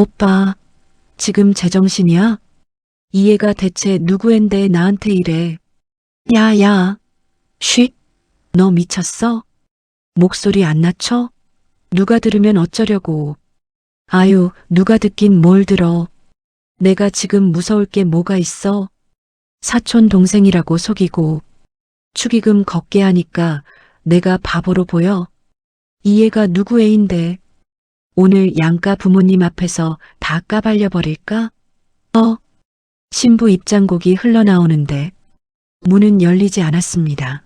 오빠, 지금 제정신이야? 이 애가 대체 누구앤데 나한테 이래. 야, 쉿, 너 미쳤어? 목소리 안 낮춰? 누가 들으면 어쩌려고. 아유, 누가 듣긴 뭘 들어. 내가 지금 무서울 게 뭐가 있어? 사촌 동생이라고 속이고 축의금 걷게 하니까 내가 바보로 보여? 이 애가 누구 애인데 오늘 양가 부모님 앞에서 다 까발려 버릴까? 신부 입장곡이 흘러나오는데 문은 열리지 않았습니다.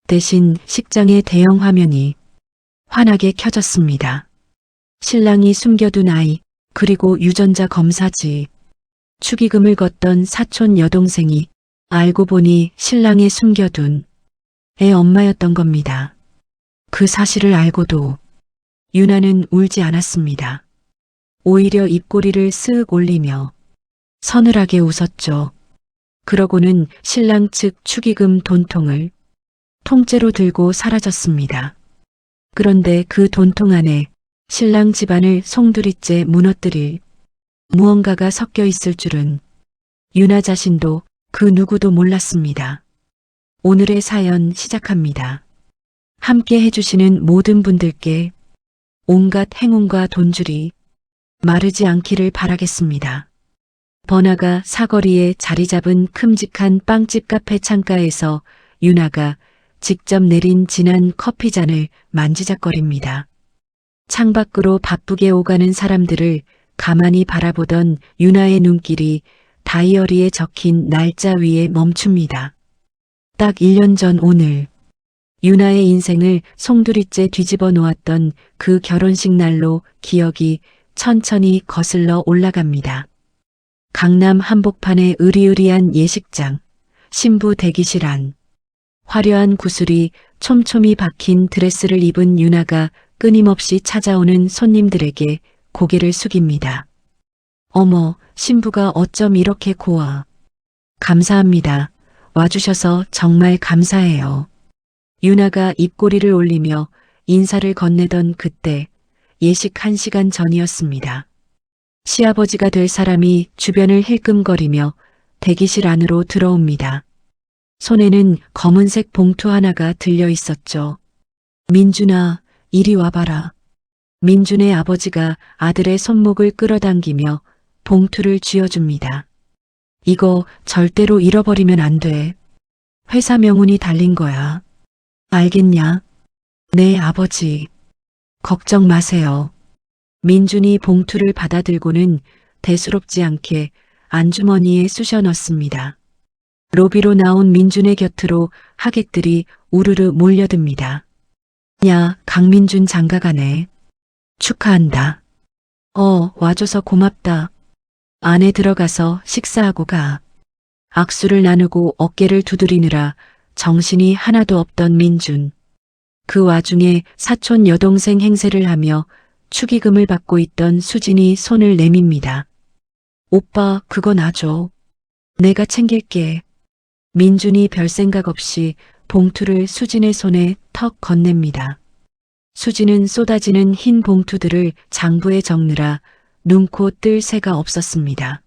대신 식장의 대형 화면이 환하게 켜졌습니다. 신랑이 숨겨둔 아이, 그리고 유전자 검사지. 축의금을 걷던 사촌 여동생이 알고 보니 신랑이 숨겨둔 애 엄마였던 겁니다. 그 사실을 알고도 유나는 울지 않았습니다. 오히려 입꼬리를 쓱 올리며 서늘하게 웃었죠. 그러고는 신랑 측 축의금 돈통을 통째로 들고 사라졌습니다. 그런데 그 돈통 안에 신랑 집안을 송두리째 무너뜨릴 무언가가 섞여 있을 줄은 유나 자신도 그 누구도 몰랐습니다. 오늘의 사연 시작합니다. 함께 해주시는 모든 분들께 온갖 행운과 돈줄이 마르지 않기를 바라겠습니다. 번화가 사거리에 자리 잡은 큼직한 빵집 카페 창가에서 유나가 직접 내린 진한 커피잔을 만지작거립니다. 창밖으로 바쁘게 오가는 사람들을 가만히 바라보던 유나의 눈길이 다이어리에 적힌 날짜 위에 멈춥니다. 딱 1년 전 오늘 유나의 인생을 송두리째 뒤집어 놓았던 그 결혼식 날로 기억이 천천히 거슬러 올라갑니다. 강남 한복판의 으리으리한 예식장, 신부 대기실 안, 화려한 구슬이 촘촘히 박힌 드레스를 입은 유나가 끊임없이 찾아오는 손님들에게 고개를 숙입니다. 어머, 신부가 어쩜 이렇게 고와. 감사합니다. 와주셔서 정말 감사해요. 유나가 입꼬리를 올리며 인사를 건네던 그때 예식 1시간 전이었습니다. 시아버지가 될 사람이 주변을 힐끔거리며 대기실 안으로 들어옵니다. 손에는 검은색 봉투 하나가 들려 있었죠. 민준아, 이리 와봐라. 민준의 아버지가 아들의 손목을 끌어당기며 봉투를 쥐어줍니다. 이거 절대로 잃어버리면 안 돼. 회사 명운이 달린 거야. 알겠냐? 네, 아버지. 걱정 마세요. 민준이 봉투를 받아들고는 대수롭지 않게 안주머니에 쑤셔 넣습니다. 로비로 나온 민준의 곁으로 하객들이 우르르 몰려듭니다. 야, 강민준 장가가네. 축하한다. 와줘서 고맙다. 안에 들어가서 식사하고 가. 악수를 나누고 어깨를 두드리느라 정신이 하나도 없던 민준. 그 와중에 사촌 여동생 행세를 하며 축의금을 받고 있던 수진이 손을 내밉니다. 오빠, 그거 놔줘. 내가 챙길게. 민준이 별 생각 없이 봉투를 수진의 손에 턱 건넵니다. 수진은 쏟아지는 흰 봉투들을 장부에 적느라 눈코 뜰 새가 없었습니다.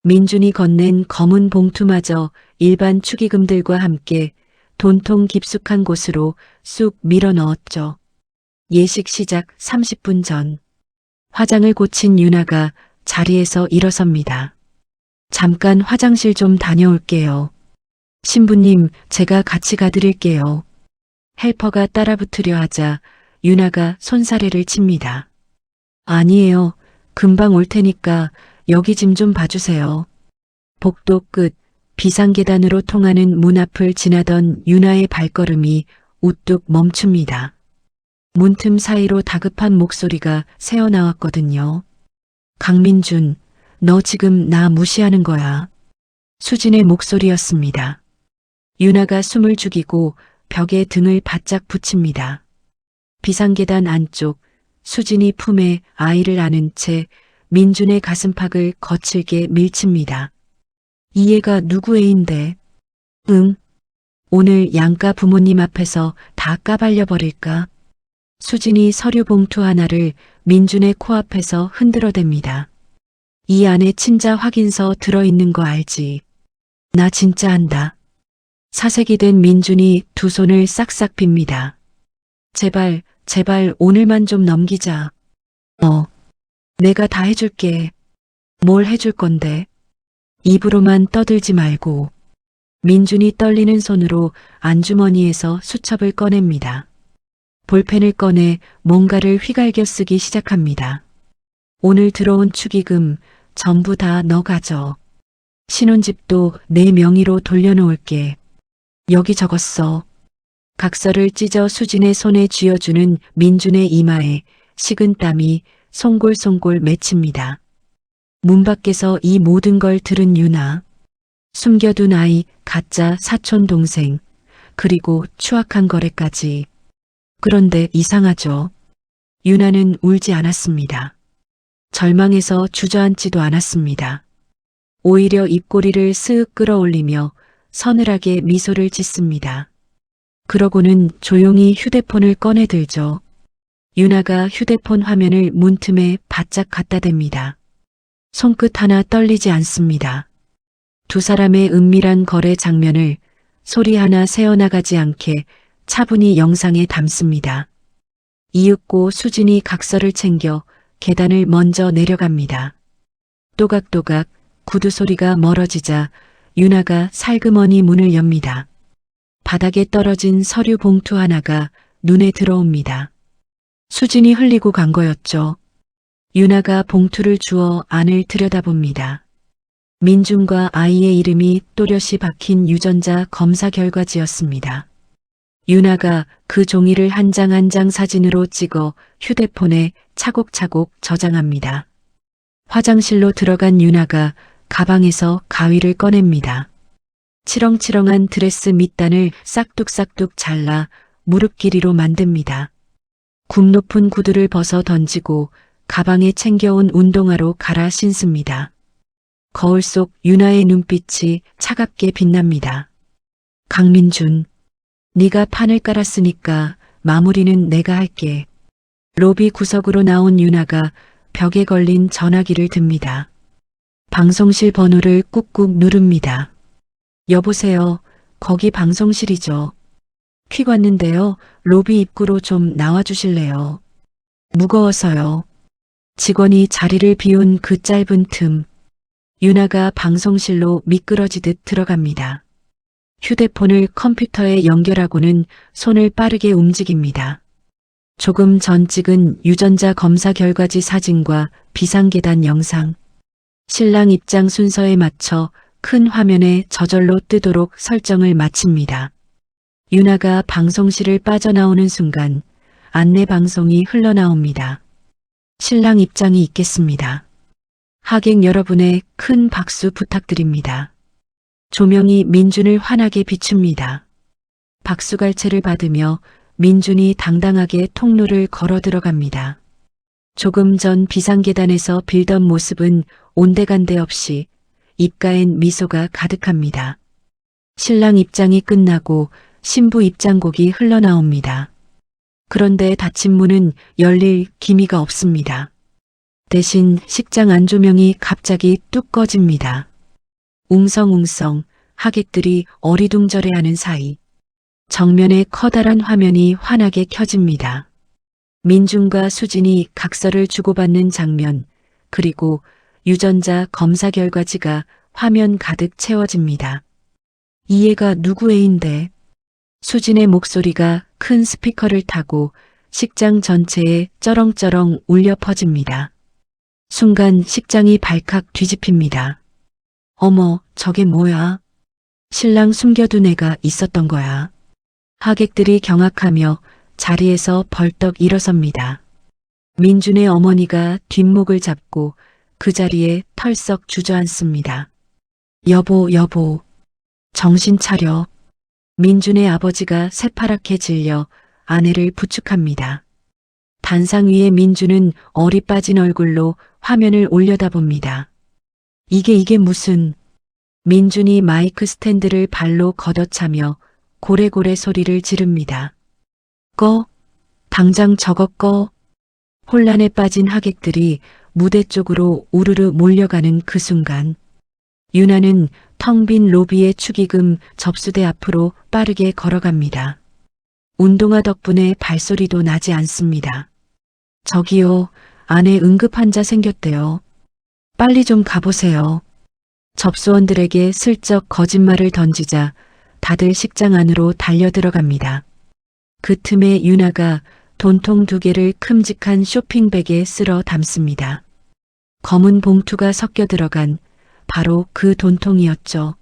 민준이 건넨 검은 봉투마저 일반 축의금들과 함께 돈통 깊숙한 곳으로 쑥 밀어 넣었죠. 예식 시작 30분 전, 화장을 고친 유나가 자리에서 일어섭니다. 잠깐 화장실 좀 다녀올게요. 신부님, 제가 같이 가드릴게요. 헬퍼가 따라붙으려 하자 유나가 손사래를 칩니다. 아니에요. 금방 올 테니까 여기 좀 봐주세요. 복도 끝 비상계단으로 통하는 문 앞을 지나던 유나의 발걸음이 우뚝 멈춥니다. 문틈 사이로 다급한 목소리가 새어나왔거든요. 강민준, 너 지금 나 무시하는 거야. 수진의 목소리였습니다. 유나가 숨을 죽이고 벽에 등을 바짝 붙입니다. 비상계단 안쪽 수진이 품에 아이를 안은 채 민준의 가슴팍을 거칠게 밀칩니다. 이 애가 누구 애인데? 오늘 양가 부모님 앞에서 다 까발려 버릴까? 수진이 서류 봉투 하나를 민준의 코앞에서 흔들어댑니다. 이 안에 친자 확인서 들어있는 거 알지? 나 진짜 한다. 사색이 된 민준이 두 손을 싹싹 빕니다. 제발, 제발 오늘만 좀 넘기자. 내가 다 해줄게. 뭘 해줄 건데? 입으로만 떠들지 말고. 민준이 떨리는 손으로 안주머니에서 수첩을 꺼냅니다. 볼펜을 꺼내 뭔가를 휘갈겨 쓰기 시작합니다. 오늘 들어온 축의금 전부 다 너 가져. 신혼집도 내 명의로 돌려놓을게. 여기 적었어. 각서를 찢어 수진의 손에 쥐어주는 민준의 이마에 식은 땀이 송골송골 맺힙니다. 문 밖에서 이 모든 걸 들은 유나. 숨겨둔 아이, 가짜 사촌 동생, 그리고 추악한 거래까지. 그런데 이상하죠. 유나는 울지 않았습니다. 절망해서 주저앉지도 않았습니다. 오히려 입꼬리를 스윽 끌어올리며 서늘하게 미소를 짓습니다. 그러고는 조용히 휴대폰을 꺼내들죠. 유나가 휴대폰 화면을 문틈에 바짝 갖다 댑니다. 손끝 하나 떨리지 않습니다. 두 사람의 은밀한 거래 장면을 소리 하나 새어나가지 않게 차분히 영상에 담습니다. 이윽고 수진이 각서를 챙겨 계단을 먼저 내려갑니다. 또각또각 구두 소리가 멀어지자 유나가 살그머니 문을 엽니다. 바닥에 떨어진 서류 봉투 하나가 눈에 들어옵니다. 수진이 흘리고 간 거였죠. 유나가 봉투를 주워 안을 들여다봅니다. 민준과 아이의 이름이 또렷이 박힌 유전자 검사 결과지였습니다. 유나가 그 종이를 한 장 한 장 사진으로 찍어 휴대폰에 차곡차곡 저장합니다. 화장실로 들어간 유나가 가방에서 가위를 꺼냅니다. 치렁치렁한 드레스 밑단을 싹둑싹둑 잘라 무릎 길이로 만듭니다. 굽 높은 구두를 벗어 던지고 가방에 챙겨온 운동화로 갈아 신습니다. 거울 속 유나의 눈빛이 차갑게 빛납니다. 강민준, 네가 판을 깔았으니까 마무리는 내가 할게. 로비 구석으로 나온 유나가 벽에 걸린 전화기를 듭니다. 방송실 번호를 꾹꾹 누릅니다. 여보세요, 거기 방송실이죠. 퀵 왔는데요. 로비 입구로 좀 나와주실래요? 무거워서요. 직원이 자리를 비운 그 짧은 틈, 유나가 방송실로 미끄러지듯 들어갑니다. 휴대폰을 컴퓨터에 연결하고는 손을 빠르게 움직입니다. 조금 전 찍은 유전자 검사 결과지 사진과 비상계단 영상, 신랑 입장 순서에 맞춰 큰 화면에 저절로 뜨도록 설정을 마칩니다. 유나가 방송실을 빠져나오는 순간 안내 방송이 흘러나옵니다. 신랑 입장이 있겠습니다. 하객 여러분의 큰 박수 부탁드립니다. 조명이 민준을 환하게 비춥니다. 박수갈채를 받으며 민준이 당당하게 통로를 걸어 들어갑니다. 조금 전 비상계단에서 빌던 모습은 온데간데 없이 입가엔 미소가 가득합니다. 신랑 입장이 끝나고 신부 입장곡이 흘러나옵니다. 그런데 닫힌 문은 열릴 기미가 없습니다. 대신 식장 안조명이 갑자기 뚝 꺼집니다. 웅성웅성 하객들이 어리둥절해하는 사이 정면의 커다란 화면이 환하게 켜집니다. 민준과 수진이 각서를 주고받는 장면, 그리고 유전자 검사 결과지가 화면 가득 채워집니다. 이 애가 누구 애인데? 수진의 목소리가 큰 스피커를 타고 식장 전체에 쩌렁쩌렁 울려 퍼집니다. 순간 식장이 발칵 뒤집힙니다. 어머, 저게 뭐야? 신랑 숨겨둔 애가 있었던 거야. 하객들이 경악하며 자리에서 벌떡 일어섭니다. 민준의 어머니가 뒷목을 잡고 그 자리에 털썩 주저앉습니다. 여보, 여보, 정신 차려. 민준의 아버지가 새파랗게 질려 아내를 부축합니다. 단상 위에 민준은 얼이 빠진 얼굴로 화면을 올려다봅니다. 이게 무슨... 민준이 마이크 스탠드를 발로 걷어차며 고래고래 소리를 지릅니다. 꺼, 당장 저거 꺼. 혼란에 빠진 하객들이 무대 쪽으로 우르르 몰려가는 그 순간 유나는 텅 빈 로비의 축의금 접수대 앞으로 빠르게 걸어갑니다. 운동화 덕분에 발소리도 나지 않습니다. 저기요, 안에 응급 환자 생겼대요. 빨리 좀 가보세요. 접수원들에게 슬쩍 거짓말을 던지자 다들 식장 안으로 달려들어갑니다. 그 틈에 유나가 돈통 2개를 큼직한 쇼핑백에 쓸어 담습니다. 검은 봉투가 섞여 들어간 바로 그 돈통이었죠.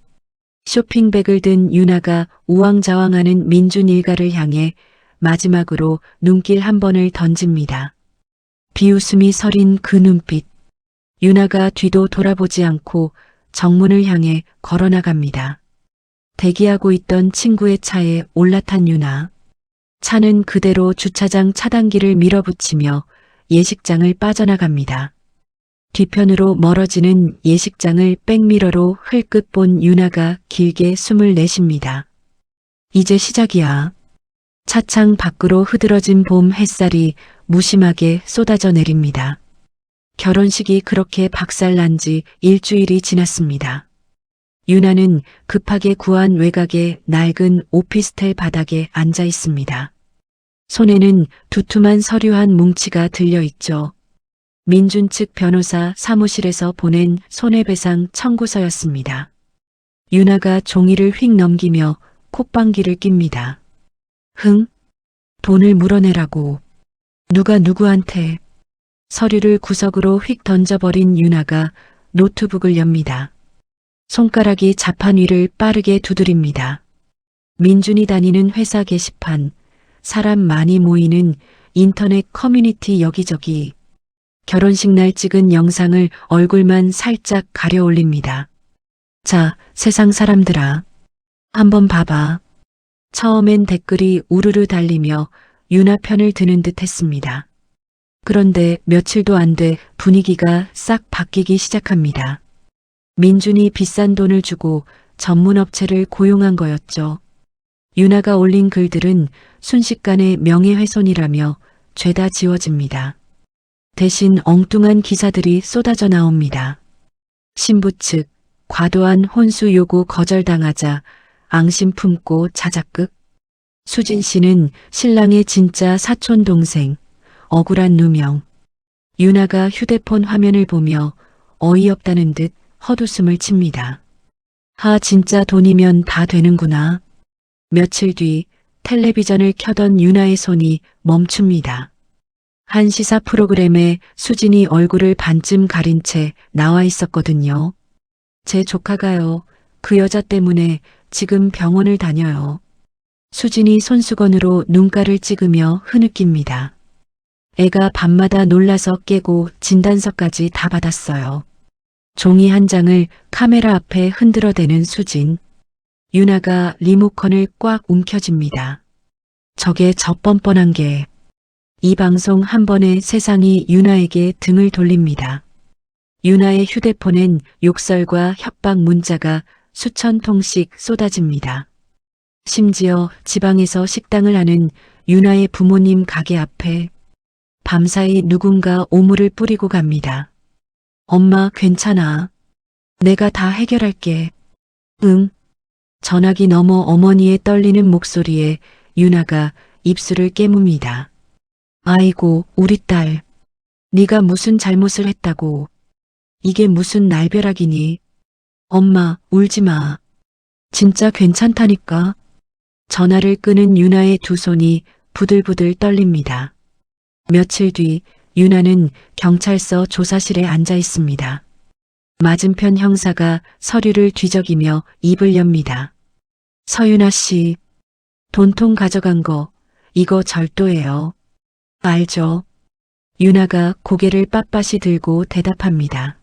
쇼핑백을 든 유나가 우왕좌왕하는 민준 일가를 향해 마지막으로 눈길 한 번을 던집니다. 비웃음이 서린 그 눈빛. 유나가 뒤도 돌아보지 않고 정문을 향해 걸어나갑니다. 대기하고 있던 친구의 차에 올라탄 유나. 차는 그대로 주차장 차단기를 밀어붙이며 예식장을 빠져나갑니다. 뒤편으로 멀어지는 예식장을 백미러로 흘끗 본 유나가 길게 숨을 내쉽니다. 이제 시작이야. 차창 밖으로 흐드러진 봄 햇살이 무심하게 쏟아져 내립니다. 결혼식이 그렇게 박살난 지 일주일이 지났습니다. 유나는 급하게 구한 외곽의 낡은 오피스텔 바닥에 앉아 있습니다. 손에는 두툼한 서류 한 뭉치가 들려있죠. 민준 측 변호사 사무실에서 보낸 손해배상 청구서였습니다. 유나가 종이를 휙 넘기며 콧방귀를 낍니다. 흥? 돈을 물어내라고. 누가 누구한테? 서류를 구석으로 휙 던져버린 유나가 노트북을 엽니다. 손가락이 자판 위를 빠르게 두드립니다. 민준이 다니는 회사 게시판, 사람 많이 모이는 인터넷 커뮤니티 여기저기. 결혼식 날 찍은 영상을 얼굴만 살짝 가려 올립니다. 자, 세상 사람들아. 한번 봐봐. 처음엔 댓글이 우르르 달리며 유나 편을 드는 듯 했습니다. 그런데 며칠도 안 돼 분위기가 싹 바뀌기 시작합니다. 민준이 비싼 돈을 주고 전문 업체를 고용한 거였죠. 유나가 올린 글들은 순식간에 명예훼손이라며 죄다 지워집니다. 대신 엉뚱한 기사들이 쏟아져 나옵니다. 신부 측 과도한 혼수 요구 거절당하자 앙심 품고 자작극. 수진 씨는 신랑의 진짜 사촌 동생, 억울한 누명. 유나가 휴대폰 화면을 보며 어이없다는 듯 헛웃음을 칩니다. 진짜 돈이면 다 되는구나. 며칠 뒤 텔레비전을 켜던 유나의 손이 멈춥니다. 한 시사 프로그램에 수진이 얼굴을 반쯤 가린 채 나와 있었거든요. 제 조카가요. 그 여자 때문에 지금 병원을 다녀요. 수진이 손수건으로 눈가를 찍으며 흐느낍니다. 애가 밤마다 놀라서 깨고 진단서까지 다 받았어요. 종이 한 장을 카메라 앞에 흔들어대는 수진. 유나가 리모컨을 꽉 움켜쥡니다. 저게 저 뻔뻔한 게. 이 방송 한 번에 세상이 유나에게 등을 돌립니다. 유나의 휴대폰엔 욕설과 협박 문자가 수천 통씩 쏟아집니다. 심지어 지방에서 식당을 하는 유나의 부모님 가게 앞에 밤사이 누군가 오물을 뿌리고 갑니다. 엄마 괜찮아. 내가 다 해결할게. 응. 전화기 너머 어머니의 떨리는 목소리에 유나가 입술을 깨뭅니다. 아이고 우리 딸. 네가 무슨 잘못을 했다고. 이게 무슨 날벼락이니. 엄마 울지 마. 진짜 괜찮다니까. 전화를 끄는 유나의 두 손이 부들부들 떨립니다. 며칠 뒤 유나는 경찰서 조사실에 앉아 있습니다. 맞은편 형사가 서류를 뒤적이며 입을 엽니다. 서유나 씨, 돈통 가져간 거 이거 절도예요. 알죠? 유나가 고개를 빳빳이 들고 대답합니다.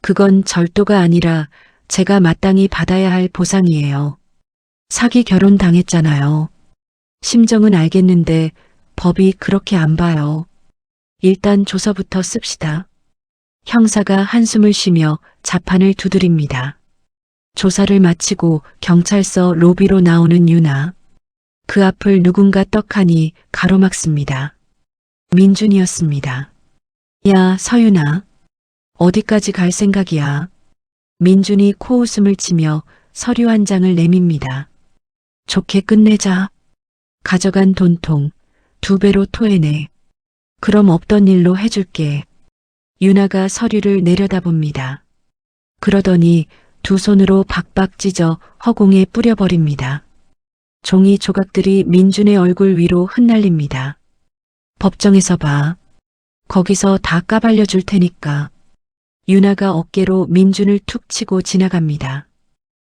그건 절도가 아니라 제가 마땅히 받아야 할 보상이에요. 사기 결혼 당했잖아요. 심정은 알겠는데 법이 그렇게 안 봐요. 일단 조서부터 씁시다. 형사가 한숨을 쉬며 자판을 두드립니다. 조사를 마치고 경찰서 로비로 나오는 유나. 그 앞을 누군가 떡하니 가로막습니다. 민준이었습니다. 야, 서윤아. 어디까지 갈 생각이야? 민준이 코웃음을 치며 서류 한 장을 내밉니다. 좋게 끝내자. 가져간 돈통 2배로 토해내. 그럼 없던 일로 해줄게. 유나가 서류를 내려다봅니다. 그러더니 두 손으로 박박 찢어 허공에 뿌려버립니다. 종이 조각들이 민준의 얼굴 위로 흩날립니다. 법정에서 봐. 거기서 다 까발려 줄 테니까. 유나가 어깨로 민준을 툭 치고 지나갑니다.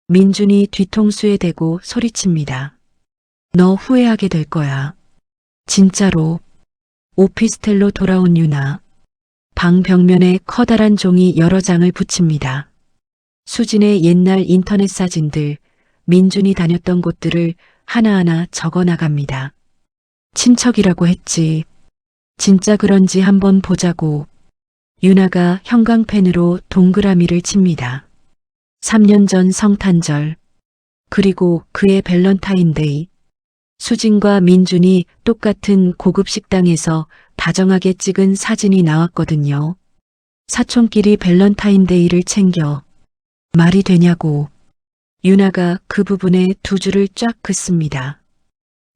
민준이 뒤통수에 대고 소리칩니다. 너 후회하게 될 거야. 진짜로. 오피스텔로 돌아온 유나. 방 벽면에 커다란 종이 여러 장을 붙입니다. 수진의 옛날 인터넷 사진들, 민준이 다녔던 곳들을 하나하나 적어 나갑니다. 친척이라고 했지. 진짜 그런지 한번 보자고. 유나가 형광펜으로 동그라미를 칩니다. 3년 전 성탄절, 그리고 그의 밸런타인데이. 수진과 민준이 똑같은 고급 식당에서 다정하게 찍은 사진이 나왔거든요. 사촌끼리 밸런타인데이를 챙겨. 말이 되냐고. 유나가 그 부분에 두 줄을 쫙 긋습니다.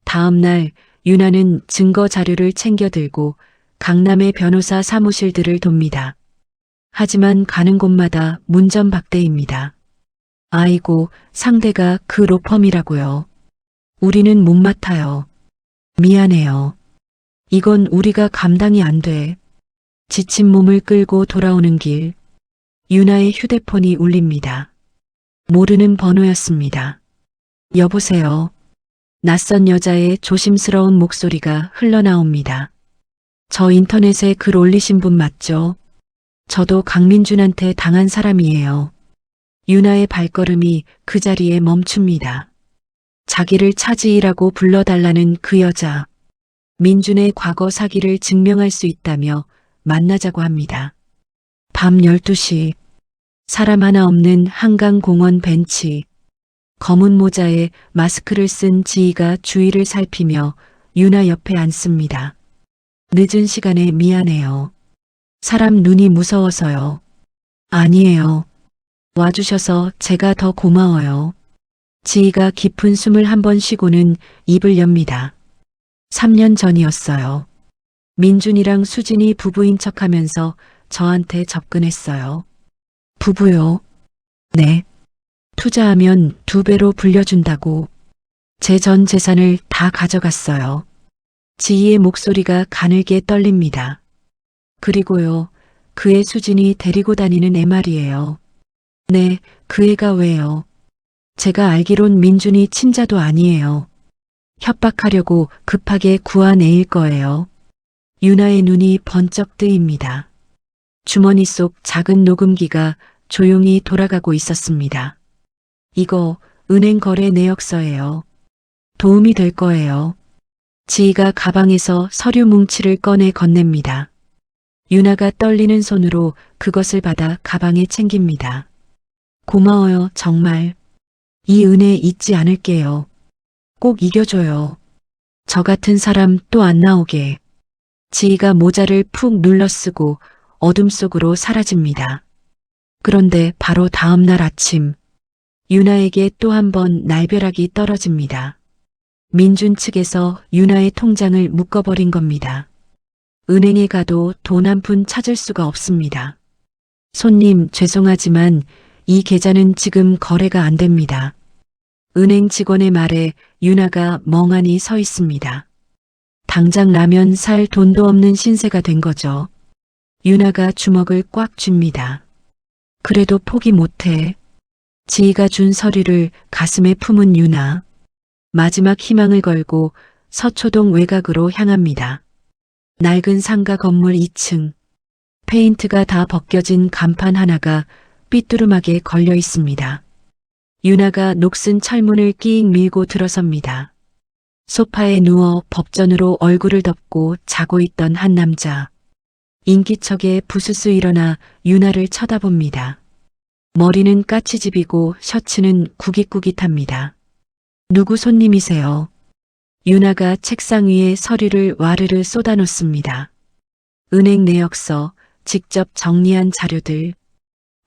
다음 날 유나는 증거 자료를 챙겨 들고 강남의 변호사 사무실들을 돕니다. 하지만 가는 곳마다 문전박대입니다. 아이고, 상대가 그 로펌이라고요. 우리는 못 맡아요. 미안해요. 이건 우리가 감당이 안 돼. 지친 몸을 끌고 돌아오는 길, 유나의 휴대폰이 울립니다. 모르는 번호였습니다. 여보세요. 낯선 여자의 조심스러운 목소리가 흘러나옵니다. 저 인터넷에 글 올리신 분 맞죠? 저도 강민준한테 당한 사람이에요. 유나의 발걸음이 그 자리에 멈춥니다. 자기를 차지희라고 불러달라는 그 여자. 민준의 과거 사기를 증명할 수 있다며 만나자고 합니다. 밤 12시. 사람 하나 없는 한강공원 벤치. 검은 모자에 마스크를 쓴 지희가 주위를 살피며 유나 옆에 앉습니다. 늦은 시간에 미안해요. 사람 눈이 무서워서요. 아니에요. 와주셔서 제가 더 고마워요. 지희가 깊은 숨을 한 번 쉬고는 입을 엽니다. 3년 전이었어요. 민준이랑 수진이 부부인 척하면서 저한테 접근했어요. 부부요? 네. 투자하면 2배로 불려준다고. 제 전 재산을 다 가져갔어요. 지희의 목소리가 가늘게 떨립니다. 그리고요, 그의 수진이 데리고 다니는 애 말이에요. 네, 그 애가 왜요? 제가 알기론 민준이 친자도 아니에요. 협박하려고 급하게 구한 애일 거예요. 유나의 눈이 번쩍 뜨입니다. 주머니 속 작은 녹음기가 조용히 돌아가고 있었습니다. 이거 은행 거래 내역서예요. 도움이 될 거예요. 지희가 가방에서 서류 뭉치를 꺼내 건넵니다. 유나가 떨리는 손으로 그것을 받아 가방에 챙깁니다. 고마워요, 정말. 이 은혜 잊지 않을게요. 꼭 이겨줘요. 저 같은 사람 또 안 나오게. 지희가 모자를 푹 눌러 쓰고 어둠 속으로 사라집니다. 그런데 바로 다음 날 아침, 유나에게 또 한 번 날벼락이 떨어집니다. 민준 측에서 유나의 통장을 묶어버린 겁니다. 은행에 가도 돈 한 푼 찾을 수가 없습니다. 손님, 죄송하지만 이 계좌는 지금 거래가 안 됩니다. 은행 직원의 말에 유나가 멍하니 서 있습니다. 당장 라면 살 돈도 없는 신세가 된 거죠. 유나가 주먹을 꽉 쥡니다. 그래도 포기 못해. 지희가 준 서류를 가슴에 품은 유나. 마지막 희망을 걸고 서초동 외곽으로 향합니다. 낡은 상가 건물 2층. 페인트가 다 벗겨진 간판 하나가 삐뚤음하게 걸려 있습니다. 유나가 녹슨 철문을 끼익 밀고 들어섭니다. 소파에 누워 법전으로 얼굴을 덮고 자고 있던 한 남자. 인기척에 부스스 일어나 유나를 쳐다봅니다. 머리는 까치집이고 셔츠는 구깃구깃합니다. 누구 손님이세요? 유나가 책상 위에 서류를 와르르 쏟아놓습니다. 은행 내역서, 직접 정리한 자료들.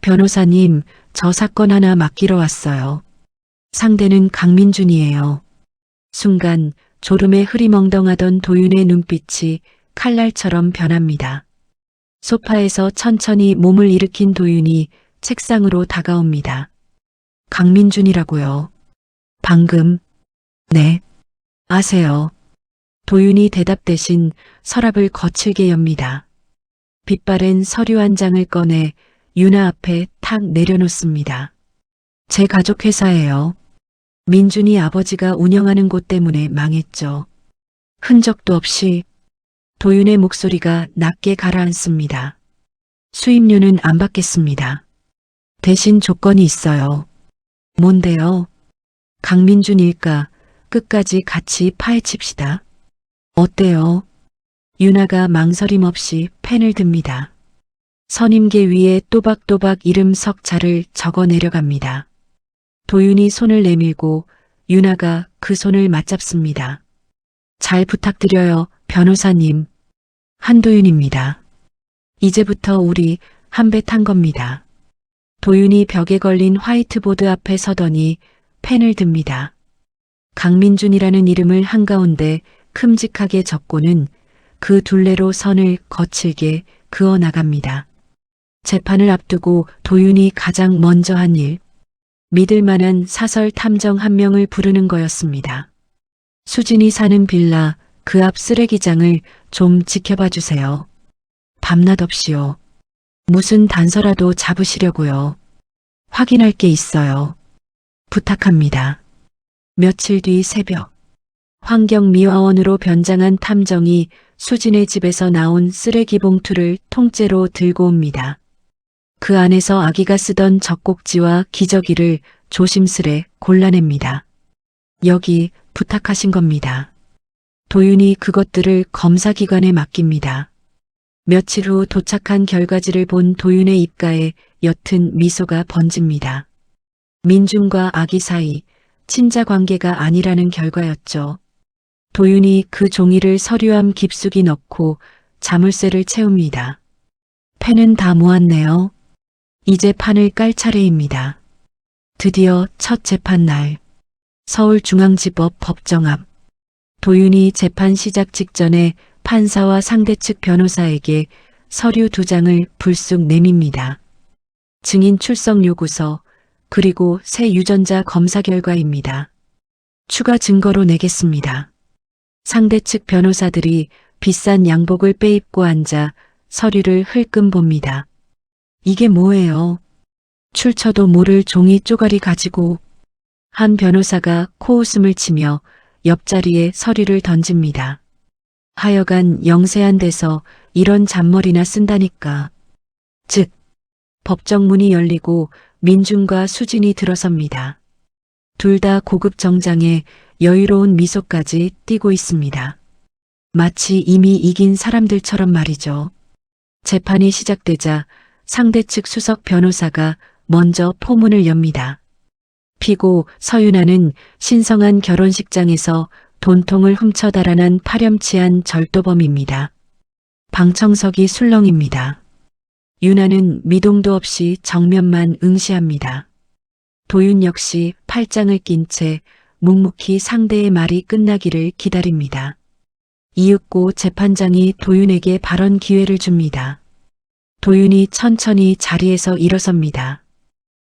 변호사님, 저 사건 하나 맡기러 왔어요. 상대는 강민준이에요. 순간 졸음에 흐리멍덩하던 도윤의 눈빛이 칼날처럼 변합니다. 소파에서 천천히 몸을 일으킨 도윤이 책상으로 다가옵니다. 강민준이라고요. 방금. 네. 아세요. 도윤이 대답 대신 서랍을 거칠게 엽니다. 빛바랜 서류 한 장을 꺼내 유나 앞에 탁 내려놓습니다. 제 가족 회사예요. 민준이 아버지가 운영하는 곳 때문에 망했죠. 흔적도 없이. 도윤의 목소리가 낮게 가라앉습니다. 수임료는 안 받겠습니다. 대신 조건이 있어요. 뭔데요? 강민준 일가 끝까지 같이 파헤칩시다. 어때요? 유나가 망설임 없이 펜을 듭니다. 선임계 위에 또박또박 이름 석자를 적어 내려갑니다. 도윤이 손을 내밀고 유나가 그 손을 맞잡습니다. 잘 부탁드려요, 변호사님. 한도윤입니다. 이제부터 우리 한 배 탄 겁니다. 도윤이 벽에 걸린 화이트보드 앞에 서더니 펜을 듭니다. 강민준이라는 이름을 한가운데 큼직하게 적고는 그 둘레로 선을 거칠게 그어 나갑니다. 재판을 앞두고 도윤이 가장 먼저 한 일, 믿을 만한 사설 탐정 한 명을 부르는 거였습니다. 수진이 사는 빌라 그 앞 쓰레기장을 좀 지켜봐 주세요. 밤낮 없이요. 무슨 단서라도 잡으시려고요. 확인할 게 있어요. 부탁합니다. 며칠 뒤 새벽, 환경미화원으로 변장한 탐정이 수진의 집에서 나온 쓰레기 봉투를 통째로 들고 옵니다. 그 안에서 아기가 쓰던 젖꼭지와 기저귀를 조심스레 골라냅니다. 여기 부탁하신 겁니다. 도윤이 그것들을 검사기관에 맡깁니다. 며칠 후 도착한 결과지를 본 도윤의 입가에 옅은 미소가 번집니다. 민준과 아기 사이 친자 관계가 아니라는 결과였죠. 도윤이 그 종이를 서류함 깊숙이 넣고 자물쇠를 채웁니다. 펜은 다 모았네요. 이제 판을 깔 차례입니다. 드디어 첫 재판날. 서울중앙지법 법정 앞. 도윤이 재판 시작 직전에 판사와 상대 측 변호사에게 서류 2장을 불쑥 내밉니다. 증인 출석 요구서, 그리고 새 유전자 검사 결과입니다. 추가 증거로 내겠습니다. 상대 측 변호사들이 비싼 양복을 빼입고 앉아 서류를 흘끔 봅니다. 이게 뭐예요? 출처도 모를 종이 쪼가리 가지고. 한 변호사가 코웃음을 치며 옆자리에 서류를 던집니다. 하여간 영세한 데서 이런 잔머리나 쓴다니까. 즉, 법정 문이 열리고 민준과 수진이 들어섭니다. 둘 다 고급 정장에 여유로운 미소까지 띠고 있습니다. 마치 이미 이긴 사람들처럼 말이죠. 재판이 시작되자 상대 측 수석 변호사가 먼저 포문을 엽니다. 피고 서윤아는 신성한 결혼식장에서 돈통을 훔쳐 달아난 파렴치한 절도범입니다. 방청석이 술렁입니다. 윤아는 미동도 없이 정면만 응시합니다. 도윤 역시 팔짱을 낀 채 묵묵히 상대의 말이 끝나기를 기다립니다. 이윽고 재판장이 도윤에게 발언 기회를 줍니다. 도윤이 천천히 자리에서 일어섭니다.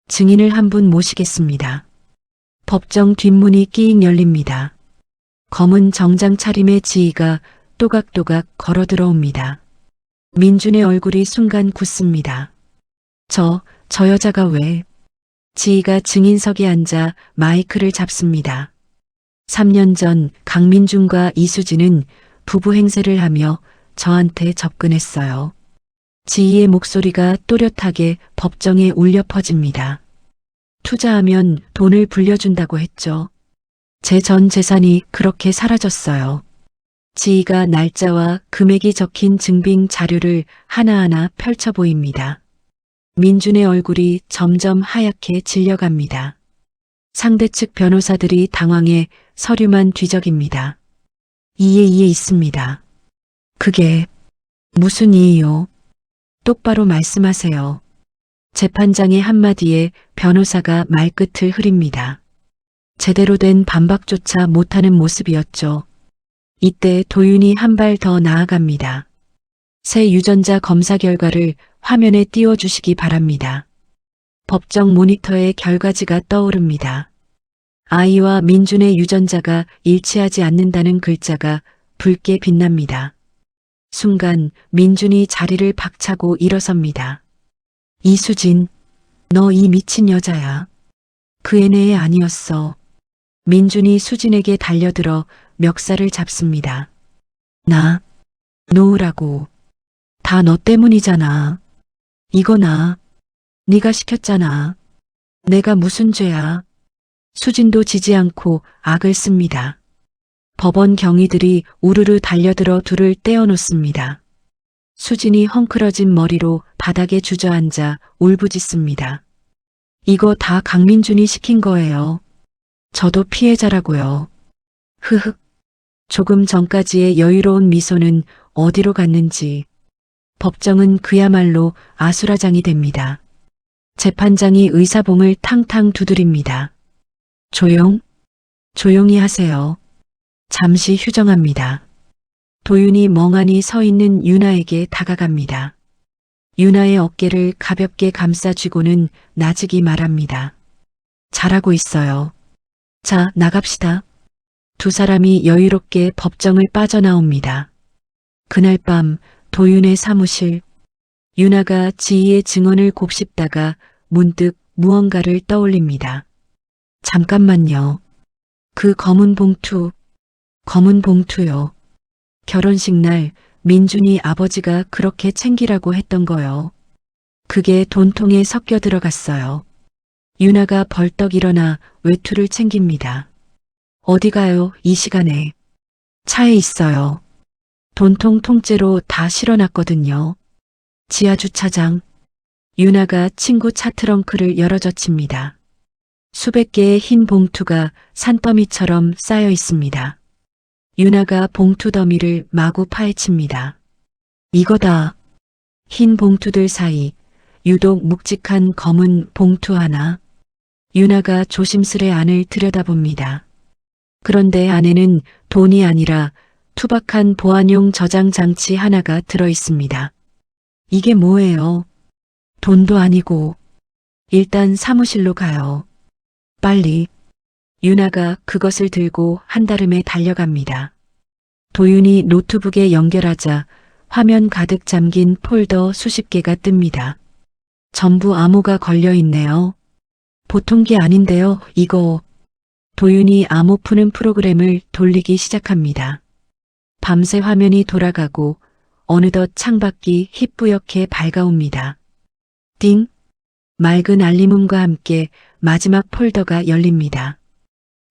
증인을 한 분 모시겠습니다. 법정 뒷문이 끼익 열립니다. 검은 정장 차림의 지희가 또각또각 걸어 들어옵니다. 민준의 얼굴이 순간 굳습니다. 저 여자가 왜? 지희가 증인석에 앉아 마이크를 잡습니다. 3년 전 강민준과 이수진은 부부 행세를 하며 저한테 접근했어요. 지희의 목소리가 또렷하게 법정에 울려 퍼집니다. 투자하면 돈을 불려준다고 했죠. 제 전 재산이 그렇게 사라졌어요. 지희가 날짜와 금액이 적힌 증빙 자료를 하나하나 펼쳐 보입니다. 민준의 얼굴이 점점 하얗게 질려갑니다. 상대 측 변호사들이 당황해 서류만 뒤적입니다. 이에 있습니다. 그게 무슨 이유요? 똑바로 말씀하세요. 재판장의 한마디에 변호사가 말끝을 흐립니다. 제대로 된 반박조차 못하는 모습이었죠. 이때 도윤이 한 발 더 나아갑니다. 새 유전자 검사 결과를 화면에 띄워주시기 바랍니다. 법정 모니터에 결과지가 떠오릅니다. 아이와 민준의 유전자가 일치하지 않는다는 글자가 붉게 빛납니다. 순간 민준이 자리를 박차고 일어섭니다. 이수진, 너 이 미친 여자야. 그 애네 아니었어. 민준이 수진에게 달려들어 멱살을 잡습니다. 나, 놓으라고. 다 너 때문이잖아. 이거 네가 시켰잖아. 내가 무슨 죄야. 수진도 지지 않고 악을 씁니다. 법원 경위들이 우르르 달려들어 둘을 떼어놓습니다. 수진이 헝클어진 머리로 바닥에 주저앉아 울부짖습니다. 이거 다 강민준이 시킨 거예요. 저도 피해자라고요. 흐흑. 조금 전까지의 여유로운 미소는 어디로 갔는지 법정은 그야말로 아수라장이 됩니다. 재판장이 의사봉을 탕탕 두드립니다. 조용히 하세요. 잠시 휴정합니다. 도윤이 멍하니 서 있는 유나에게 다가갑니다. 유나의 어깨를 가볍게 감싸쥐고는 나직이 말합니다. 잘하고 있어요. 자, 나갑시다. 두 사람이 여유롭게 법정을 빠져나옵니다. 그날 밤 도윤의 사무실, 유나가 지희의 증언을 곱씹다가 문득 무언가를 떠올립니다. 잠깐만요. 그 검은 봉투요. 결혼식 날 민준이 아버지가 그렇게 챙기라고 했던 거요. 그게 돈통에 섞여 들어갔어요. 유나가 벌떡 일어나 외투를 챙깁니다. 어디 가요, 이 시간에? 차에 있어요. 돈통 통째로 다 실어놨거든요. 지하주차장. 유나가 친구 차 트렁크를 열어젖힙니다. 수백 개의 흰 봉투가 산더미처럼 쌓여 있습니다. 유나가 봉투 더미를 마구 파헤칩니다. 이거다. 흰 봉투들 사이 유독 묵직한 검은 봉투 하나. 유나가 조심스레 안을 들여다봅니다. 그런데 안에는 돈이 아니라 투박한 보안용 저장 장치 하나가 들어 있습니다. 이게 뭐예요? 돈도 아니고. 일단 사무실로 가요. 빨리. 유나가 그것을 들고 한달음에 달려갑니다. 도윤이 노트북에 연결하자 화면 가득 잠긴 폴더 수십 개가 뜹니다. 전부 암호가 걸려 있네요. 보통 게 아닌데요, 이거. 도윤이 암호 푸는 프로그램을 돌리기 시작합니다. 밤새 화면이 돌아가고 어느덧 창밖이 희뿌옇게 밝아옵니다. 띵! 맑은 알림음과 함께 마지막 폴더가 열립니다.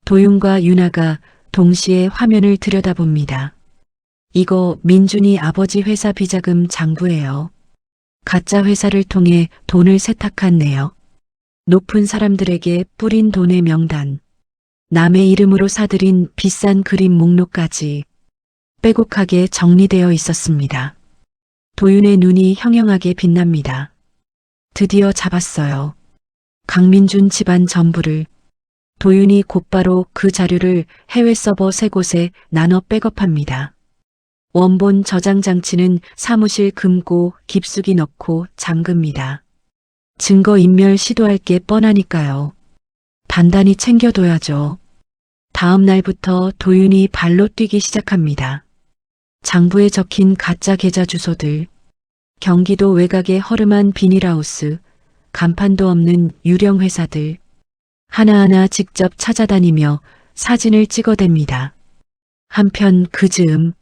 도윤과 유나가 동시에 화면을 들여다봅니다. 이거 민준이 아버지 회사 비자금 장부예요. 가짜 회사를 통해 돈을 세탁한 내역. 높은 사람들에게 뿌린 돈의 명단. 남의 이름으로 사들인 비싼 그림 목록까지 빼곡하게 정리되어 있었습니다. 도윤의 눈이 형형하게 빛납니다. 드디어 잡았어요. 강민준 집안 전부를. 도윤이 곧바로 그 자료를 해외 서버 3곳에 나눠 백업합니다. 원본 저장 장치는 사무실 금고 깊숙이 넣고 잠깁니다. 증거 인멸 시도할 게 뻔하니까요. 단단히 챙겨둬야죠. 다음 날부터 도윤이 발로 뛰기 시작합니다. 장부에 적힌 가짜 계좌 주소들, 경기도 외곽의 허름한 비닐하우스, 간판도 없는 유령 회사들, 하나하나 직접 찾아다니며 사진을 찍어댑니다. 한편 그 즈음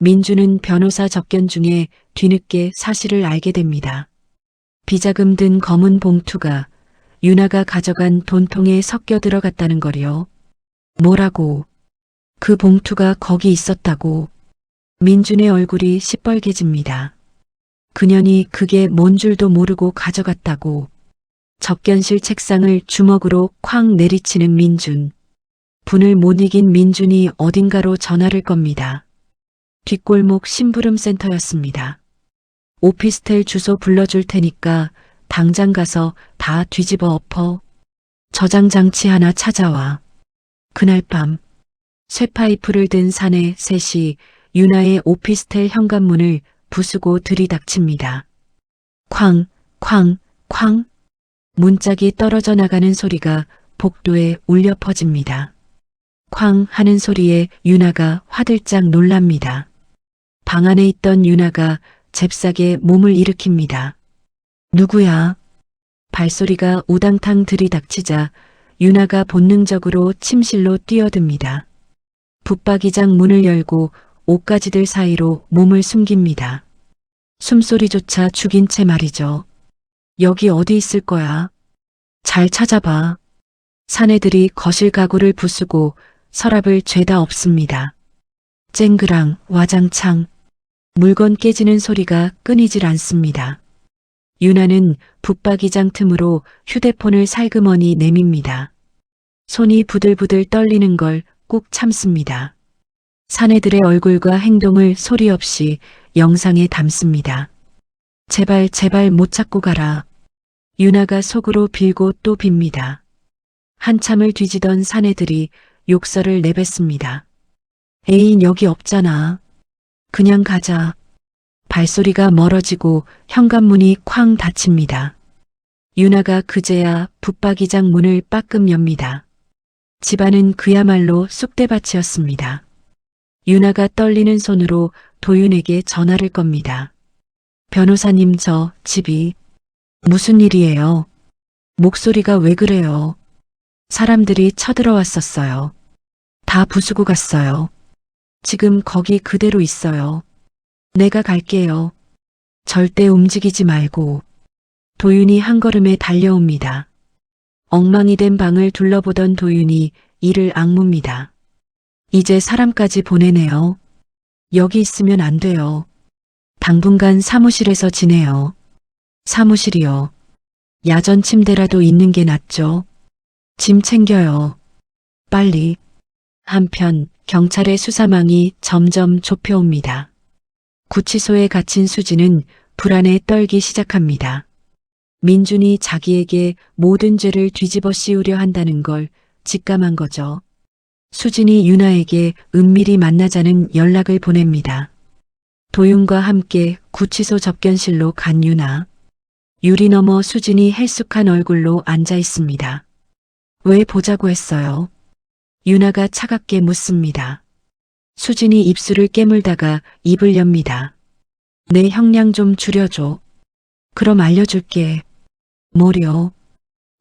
민주는 변호사 접견 중에 뒤늦게 사실을 알게 됩니다. 비자금 든 검은 봉투가 유나가 가져간 돈통에 섞여 들어갔다는 거요. 뭐라고? 그 봉투가 거기 있었다고. 민준의 얼굴이 시뻘개집니다. 그년이 그게 뭔 줄도 모르고 가져갔다고. 접견실 책상을 주먹으로 쾅 내리치는 민준. 분을 못 이긴 민준이 어딘가로 전화를 겁니다. 뒷골목 심부름센터였습니다. 오피스텔 주소 불러줄 테니까 당장 가서 다 뒤집어 엎어. 저장장치 하나 찾아와. 그날 밤 쇠파이프를 든 사내 셋이 유나의 오피스텔 현관문을 부수고 들이닥칩니다. 쾅, 쾅, 쾅. 문짝이 떨어져 나가는 소리가 복도에 울려 퍼집니다. 쾅 하는 소리에 유나가 화들짝 놀랍니다. 방 안에 있던 유나가 잽싸게 몸을 일으킵니다. 누구야? 발소리가 우당탕 들이닥치자 유나가 본능적으로 침실로 뛰어듭니다. 붙박이장 문을 열고 옷가지들 사이로 몸을 숨깁니다. 숨소리조차 죽인 채 말이죠. 여기 어디 있을 거야? 잘 찾아봐. 사내들이 거실 가구를 부수고 서랍을 죄다 엎습니다. 쨍그랑 와장창 물건 깨지는 소리가 끊이질 않습니다. 유나는 붙박이장 틈으로 휴대폰을 살그머니 내밉니다. 손이 부들부들 떨리는 걸 꾹 참습니다. 사내들의 얼굴과 행동을 소리 없이 영상에 담습니다. 제발 제발 못 찾고 가라. 유나가 속으로 빌고 또 빕니다. 한참을 뒤지던 사내들이 욕설을 내뱉습니다. 애인 여기 없잖아. 그냥 가자. 발소리가 멀어지고 현관문이 쾅 닫힙니다. 유나가 그제야 붙박이장 문을 빠끔 엽니다. 집안은 그야말로 쑥대밭이었습니다. 유나가 떨리는 손으로 도윤에게 전화를 겁니다. 변호사님 저 집이 무슨 일이에요? 목소리가 왜 그래요? 사람들이 쳐들어왔었어요. 다 부수고 갔어요. 지금 거기 그대로 있어요. 내가 갈게요. 절대 움직이지 말고. 도윤이 한 걸음에 달려옵니다. 엉망이 된 방을 둘러보던 도윤이 이를 악뭅니다. 이제 사람까지 보내네요. 여기 있으면 안 돼요. 당분간 사무실에서 지내요. 사무실이요. 야전 침대라도 있는 게 낫죠. 짐 챙겨요. 빨리. 한편 경찰의 수사망이 점점 좁혀옵니다. 구치소에 갇힌 수지는 불안에 떨기 시작합니다. 민준이 자기에게 모든 죄를 뒤집어 씌우려 한다는 걸 직감한 거죠. 수진이 유나에게 은밀히 만나자는 연락을 보냅니다. 도윤과 함께 구치소 접견실로 간 유나. 유리 너머 수진이 헬쑥한 얼굴로 앉아 있습니다. 왜 보자고 했어요? 유나가 차갑게 묻습니다. 수진이 입술을 깨물다가 입을 엽니다. 내 형량 좀 줄여줘. 그럼 알려줄게. 뭐려?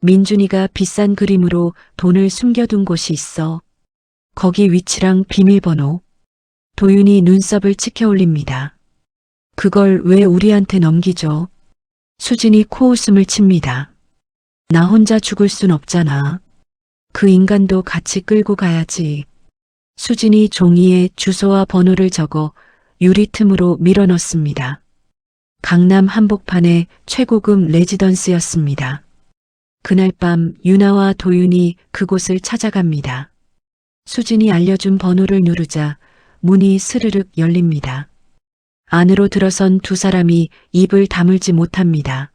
민준이가 비싼 그림으로 돈을 숨겨둔 곳이 있어. 거기 위치랑 비밀번호. 도윤이 눈썹을 치켜 올립니다. 그걸 왜 우리한테 넘기죠? 수진이 코웃음을 칩니다. 나 혼자 죽을 순 없잖아. 그 인간도 같이 끌고 가야지. 수진이 종이에 주소와 번호를 적어 유리 틈으로 밀어넣습니다. 강남 한복판의 최고급 레지던스였습니다. 그날 밤 유나와 도윤이 그곳을 찾아갑니다. 수진이 알려준 번호를 누르자 문이 스르륵 열립니다. 안으로 들어선 두 사람이 입을 다물지 못합니다.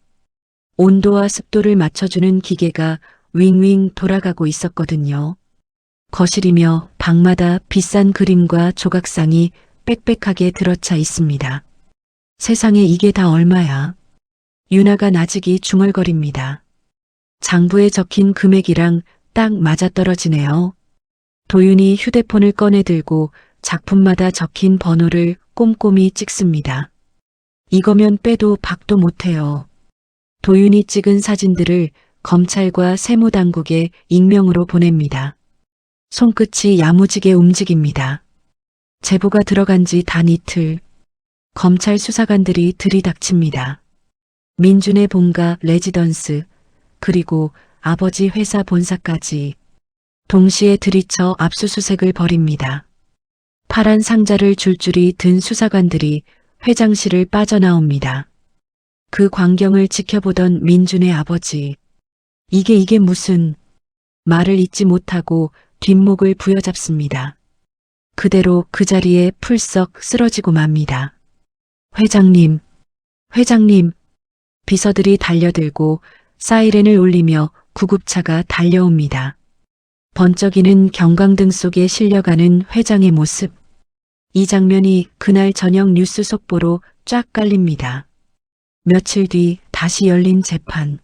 온도와 습도를 맞춰주는 기계가 윙윙 돌아가고 있었거든요. 거실이며 방마다 비싼 그림과 조각상이 빽빽하게 들어차 있습니다. 세상에 이게 다 얼마야? 유나가 나직이 중얼거립니다. 장부에 적힌 금액이랑 딱 맞아떨어지네요. 도윤이 휴대폰을 꺼내 들고 작품마다 적힌 번호를 꼼꼼히 찍습니다. 이거면 빼도 박도 못해요. 도윤이 찍은 사진들을 검찰과 세무당국에 익명으로 보냅니다. 손끝이 야무지게 움직입니다. 제보가 들어간 지 단 이틀. 검찰 수사관들이 들이닥칩니다. 민준의 본가 레지던스, 그리고 아버지 회사 본사까지 동시에 들이쳐 압수수색을 벌입니다. 파란 상자를 줄줄이 든 수사관들이 회장실을 빠져나옵니다. 그 광경을 지켜보던 민준의 아버지. 이게 무슨 말을 잇지 못하고 뒷목을 부여잡습니다. 그대로 그 자리에 풀썩 쓰러지고 맙니다. 회장님, 회장님. 비서들이 달려들고 사이렌을 울리며 구급차가 달려옵니다. 번쩍이는 경광등 속에 실려가는 회장의 모습. 이 장면이 그날 저녁 뉴스 속보로 쫙 깔립니다. 며칠 뒤 다시 열린 재판.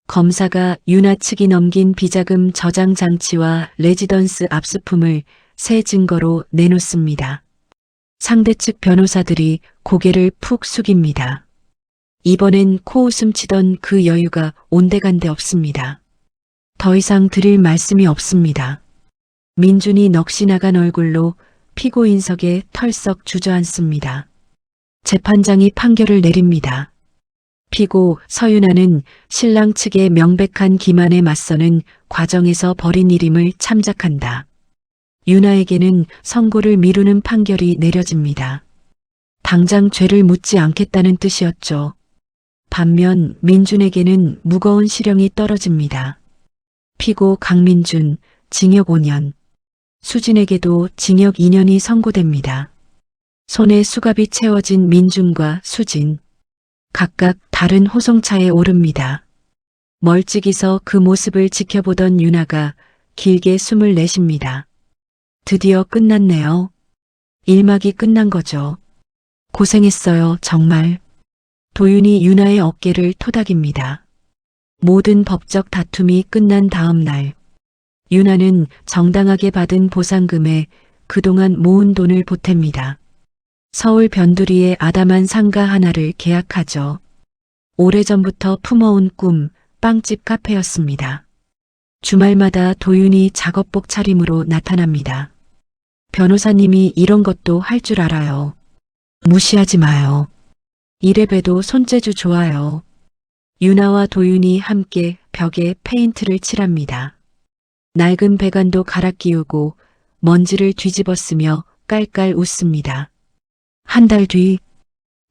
검사가 윤아 측이 넘긴 비자금 저장 장치와 레지던스 압수품을 새 증거로 내놓습니다. 상대 측 변호사들이 고개를 푹 숙입니다. 이번엔 코웃음 치던 그 여유가 온데간데 없습니다. 더 이상 드릴 말씀이 없습니다. 민준이 넋이 나간 얼굴로 피고인석에 털썩 주저앉습니다. 재판장이 판결을 내립니다. 피고 서윤아는 신랑 측의 명백한 기만에 맞서는 과정에서 벌인 일임을 참작한다. 윤아에게는 선고를 미루는 판결이 내려집니다. 당장 죄를 묻지 않겠다는 뜻이었죠. 반면 민준에게는 무거운 실형이 떨어집니다. 피고 강민준, 징역 5년. 수진에게도 징역 2년이 선고됩니다. 손에 수갑이 채워진 민준과 수진. 각각 다른 호송차에 오릅니다. 멀찍이서 그 모습을 지켜보던 윤아가 길게 숨을 내쉽니다. 드디어 끝났네요. 일막이 끝난 거죠. 고생했어요, 정말. 도윤이 윤아의 어깨를 토닥입니다. 모든 법적 다툼이 끝난 다음 날, 윤아는 정당하게 받은 보상금에 그동안 모은 돈을 보탭니다. 서울 변두리의 아담한 상가 하나를 계약하죠. 오래전부터 품어온 꿈, 빵집 카페였습니다. 주말마다 도윤이 작업복 차림으로 나타납니다. 변호사님이 이런 것도 할 줄 알아요. 무시하지 마요. 이래봬도 손재주 좋아요. 윤아와 도윤이 함께 벽에 페인트를 칠합니다. 낡은 배관도 갈아 끼우고 먼지를 뒤집어 쓰며 깔깔 웃습니다. 한 달 뒤,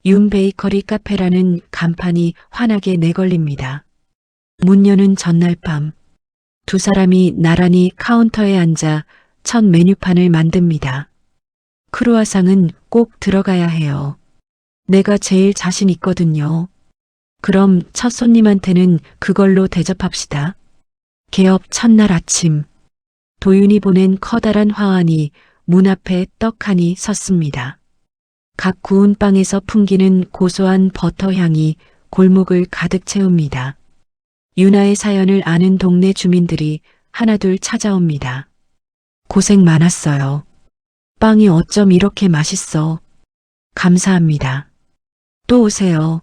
윤 베이커리 카페라는 간판이 환하게 내걸립니다. 문 여는 전날 밤, 두 사람이 나란히 카운터에 앉아 첫 메뉴판을 만듭니다. 크루아상은 꼭 들어가야 해요. 내가 제일 자신 있거든요. 그럼 첫 손님한테는 그걸로 대접합시다. 개업 첫날 아침, 도윤이 보낸 커다란 화환이 문 앞에 떡하니 섰습니다. 각 구운 빵에서 풍기는 고소한 버터 향이 골목을 가득 채웁니다. 윤아의 사연을 아는 동네 주민들이 하나둘 찾아옵니다. 고생 많았어요. 빵이 어쩜 이렇게 맛있어. 감사합니다. 또 오세요.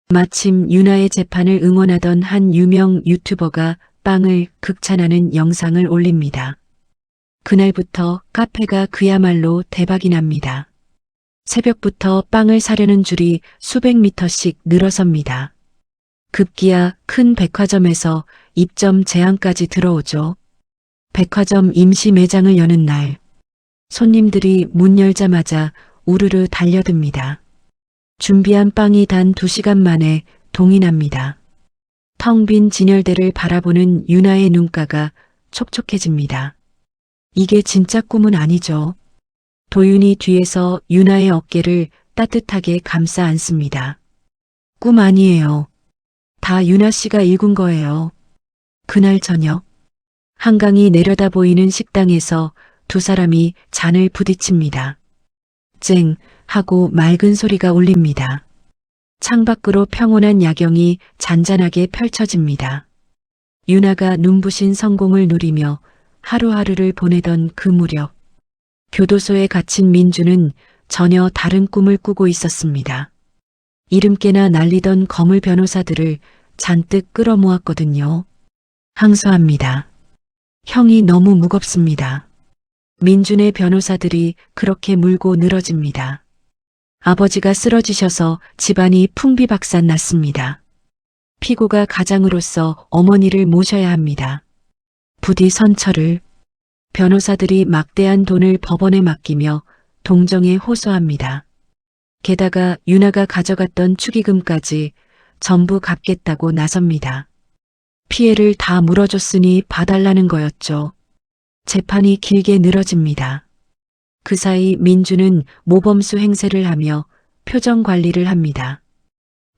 마침 윤아의 재판을 응원하던 한 유명 유튜버가 빵을 극찬하는 영상을 올립니다. 그날부터 카페가 그야말로 대박이 납니다. 새벽부터 빵을 사려는 줄이 수백 미터씩 늘어섭니다. 급기야 큰 백화점에서 입점 제한까지 들어오죠. 백화점 임시 매장을 여는 날, 손님들이 문 열자마자 우르르 달려듭니다. 준비한 빵이 단 2시간 만에 동이 납니다. 텅 빈 진열대를 바라보는 윤아의 눈가가 촉촉해집니다. 이게 진짜 꿈은 아니죠. 도윤이 뒤에서 윤아의 어깨를 따뜻하게 감싸 안습니다. 꿈 아니에요. 다 윤아 씨가 일군 거예요. 그날 저녁, 한강이 내려다 보이는 식당에서 두 사람이 잔을 부딪힙니다. 쨍 하고 맑은 소리가 울립니다. 창밖으로 평온한 야경이 잔잔하게 펼쳐집니다. 윤아가 눈부신 성공을 누리며 하루하루를 보내던 그 무렵, 교도소에 갇힌 민주는 전혀 다른 꿈을 꾸고 있었습니다. 이름께나 날리던 거물 변호사들을 잔뜩 끌어모았거든요. 항소합니다. 형이 너무 무겁습니다. 민준의 변호사들이 그렇게 물고 늘어집니다. 아버지가 쓰러지셔서 집안이 풍비박산 났습니다. 피고가 가장으로서 어머니를 모셔야 합니다. 부디 선처를. 변호사들이 막대한 돈을 법원에 맡기며 동정에 호소합니다. 게다가 윤아가 가져갔던 축의금까지 전부 갚겠다고 나섭니다. 피해를 다 물어줬으니 봐달라는 거였죠. 재판이 길게 늘어집니다. 그 사이 민주는 모범수 행세를 하며 표정 관리를 합니다.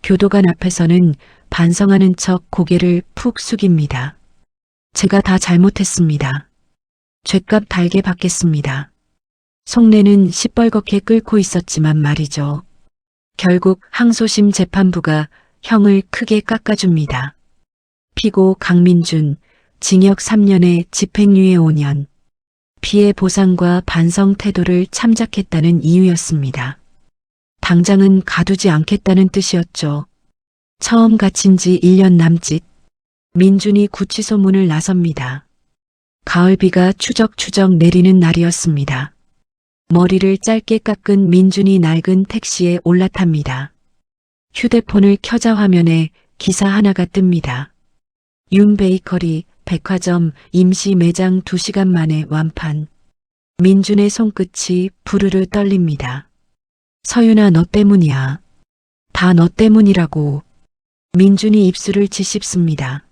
교도관 앞에서는 반성하는 척 고개를 푹 숙입니다. 제가 다 잘못했습니다. 죗값 달게 받겠습니다. 속내는 시뻘겋게 끓고 있었지만 말이죠. 결국 항소심 재판부가 형을 크게 깎아줍니다. 피고 강민준, 징역 3년에 집행유예 5년. 피해 보상과 반성 태도를 참작했다는 이유였습니다. 당장은 가두지 않겠다는 뜻이었죠. 처음 갇힌 지 1년 남짓. 민준이 구치소 문을 나섭니다. 가을비가 추적추적 내리는 날이었습니다. 머리를 짧게 깎은 민준이 낡은 택시에 올라탑니다. 휴대폰을 켜자 화면에 기사 하나가 뜹니다. 윤 베이커리 백화점 임시 매장 2시간 만에 완판. 민준의 손끝이 부르르 떨립니다. 서윤아, 너 때문이야. 다 너 때문이라고. 민준이 입술을 짓씹습니다.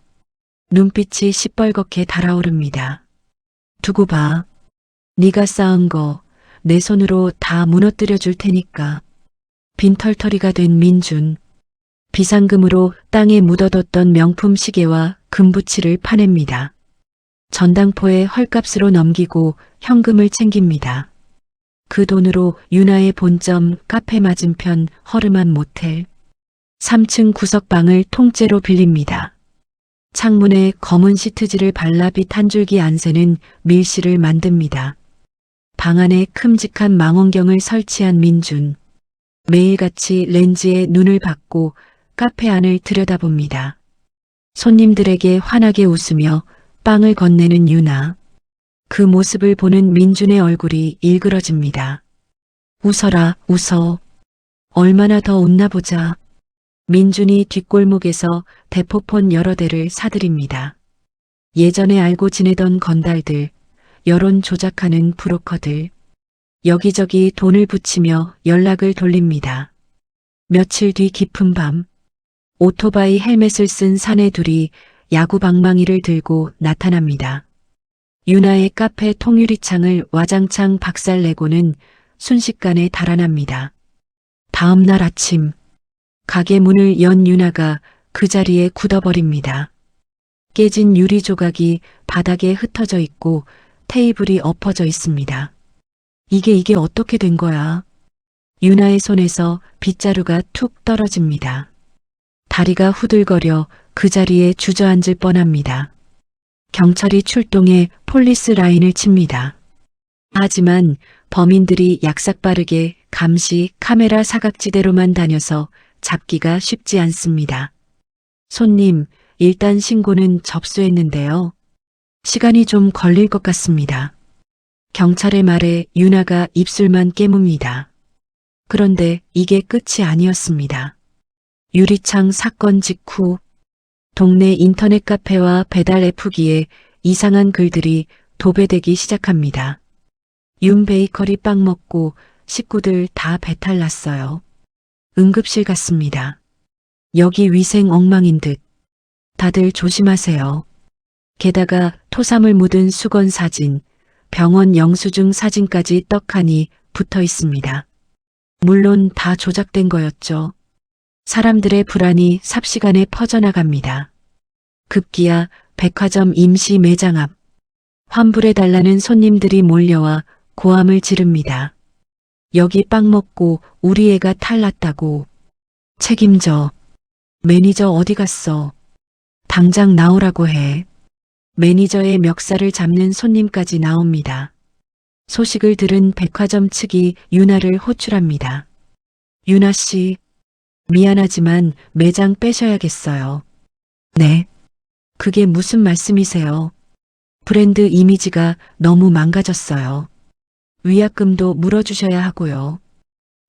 눈빛이 시뻘겋게 달아오릅니다. 두고 봐. 네가 쌓은 거 내 손으로 다 무너뜨려 줄 테니까. 빈털터리가 된 민준. 비상금으로 땅에 묻어뒀던 명품 시계와 금부치를 파냅니다. 전당포에 헐값으로 넘기고 현금을 챙깁니다. 그 돈으로 윤아의 본점 카페 맞은편 허름한 모텔 3층 구석방을 통째로 빌립니다. 창문에 검은 시트지를 발라 빛 한 줄기 안 새는 밀실을 만듭니다. 방 안에 큼직한 망원경을 설치한 민준. 매일같이 렌즈에 눈을 받고 카페 안을 들여다봅니다. 손님들에게 환하게 웃으며 빵을 건네는 윤아. 그 모습을 보는 민준의 얼굴이 일그러집니다. 웃어라, 웃어. 얼마나 더 웃나 보자. 민준이 뒷골목에서 대포폰 여러 대를 사들입니다. 예전에 알고 지내던 건달들, 여론 조작하는 브로커들, 여기저기 돈을 붙이며 연락을 돌립니다. 며칠 뒤 깊은 밤, 오토바이 헬멧을 쓴 사내 둘이 야구 방망이를 들고 나타납니다. 윤아의 카페 통유리창을 와장창 박살내고는 순식간에 달아납니다. 다음 날 아침, 가게 문을 연 윤아가 그 자리에 굳어버립니다. 깨진 유리 조각이 바닥에 흩어져 있고 테이블이 엎어져 있습니다. 이게 어떻게 된 거야? 윤아의 손에서 빗자루가 툭 떨어집니다. 다리가 후들거려 그 자리에 주저앉을 뻔합니다. 경찰이 출동해 폴리스 라인을 칩니다. 하지만 범인들이 약삭빠르게 감시 카메라 사각지대로만 다녀서 잡기가 쉽지 않습니다. 손님, 일단 신고는 접수했는데요. 시간이 좀 걸릴 것 같습니다. 경찰의 말에 윤아가 입술만 깨뭅니다. 그런데 이게 끝이 아니었습니다. 유리창 사건 직후 동네 인터넷 카페와 배달 애프기에 이상한 글들이 도배되기 시작합니다. 윤 베이커리 빵 먹고 식구들 다 배탈 났어요. 응급실 갔습니다. 여기 위생 엉망인 듯. 다들 조심하세요. 게다가 토사물 묻은 수건 사진, 병원 영수증 사진까지 떡하니 붙어 있습니다. 물론 다 조작된 거였죠. 사람들의 불안이 삽시간에 퍼져나갑니다. 급기야 백화점 임시 매장 앞. 환불해달라는 손님들이 몰려와 고함을 지릅니다. 여기 빵 먹고 우리 애가 탈났다고. 책임져. 매니저 어디 갔어? 당장 나오라고 해. 매니저의 멱살을 잡는 손님까지 나옵니다. 소식을 들은 백화점 측이 윤아를 호출합니다. 윤아 씨, 미안하지만 매장 빼셔야겠어요. 네. 그게 무슨 말씀이세요? 브랜드 이미지가 너무 망가졌어요. 위약금도 물어주셔야 하고요.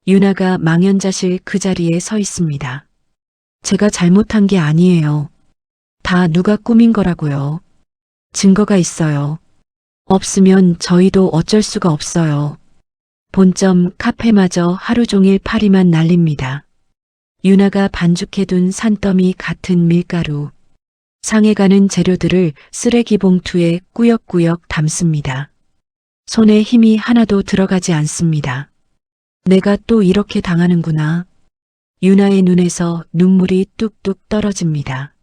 윤아가 망연자실 그 자리에 서 있습니다. 제가 잘못한 게 아니에요. 다 누가 꾸민 거라고요. 증거가 있어요. 없으면 저희도 어쩔 수가 없어요. 본점 카페마저 하루 종일 파리만 날립니다. 윤아가 반죽해둔 산더미 같은 밀가루. 상해가는 재료들을 쓰레기 봉투에 꾸역꾸역 담습니다. 손에 힘이 하나도 들어가지 않습니다. 내가 또 이렇게 당하는구나. 유나의 눈에서 눈물이 뚝뚝 떨어집니다.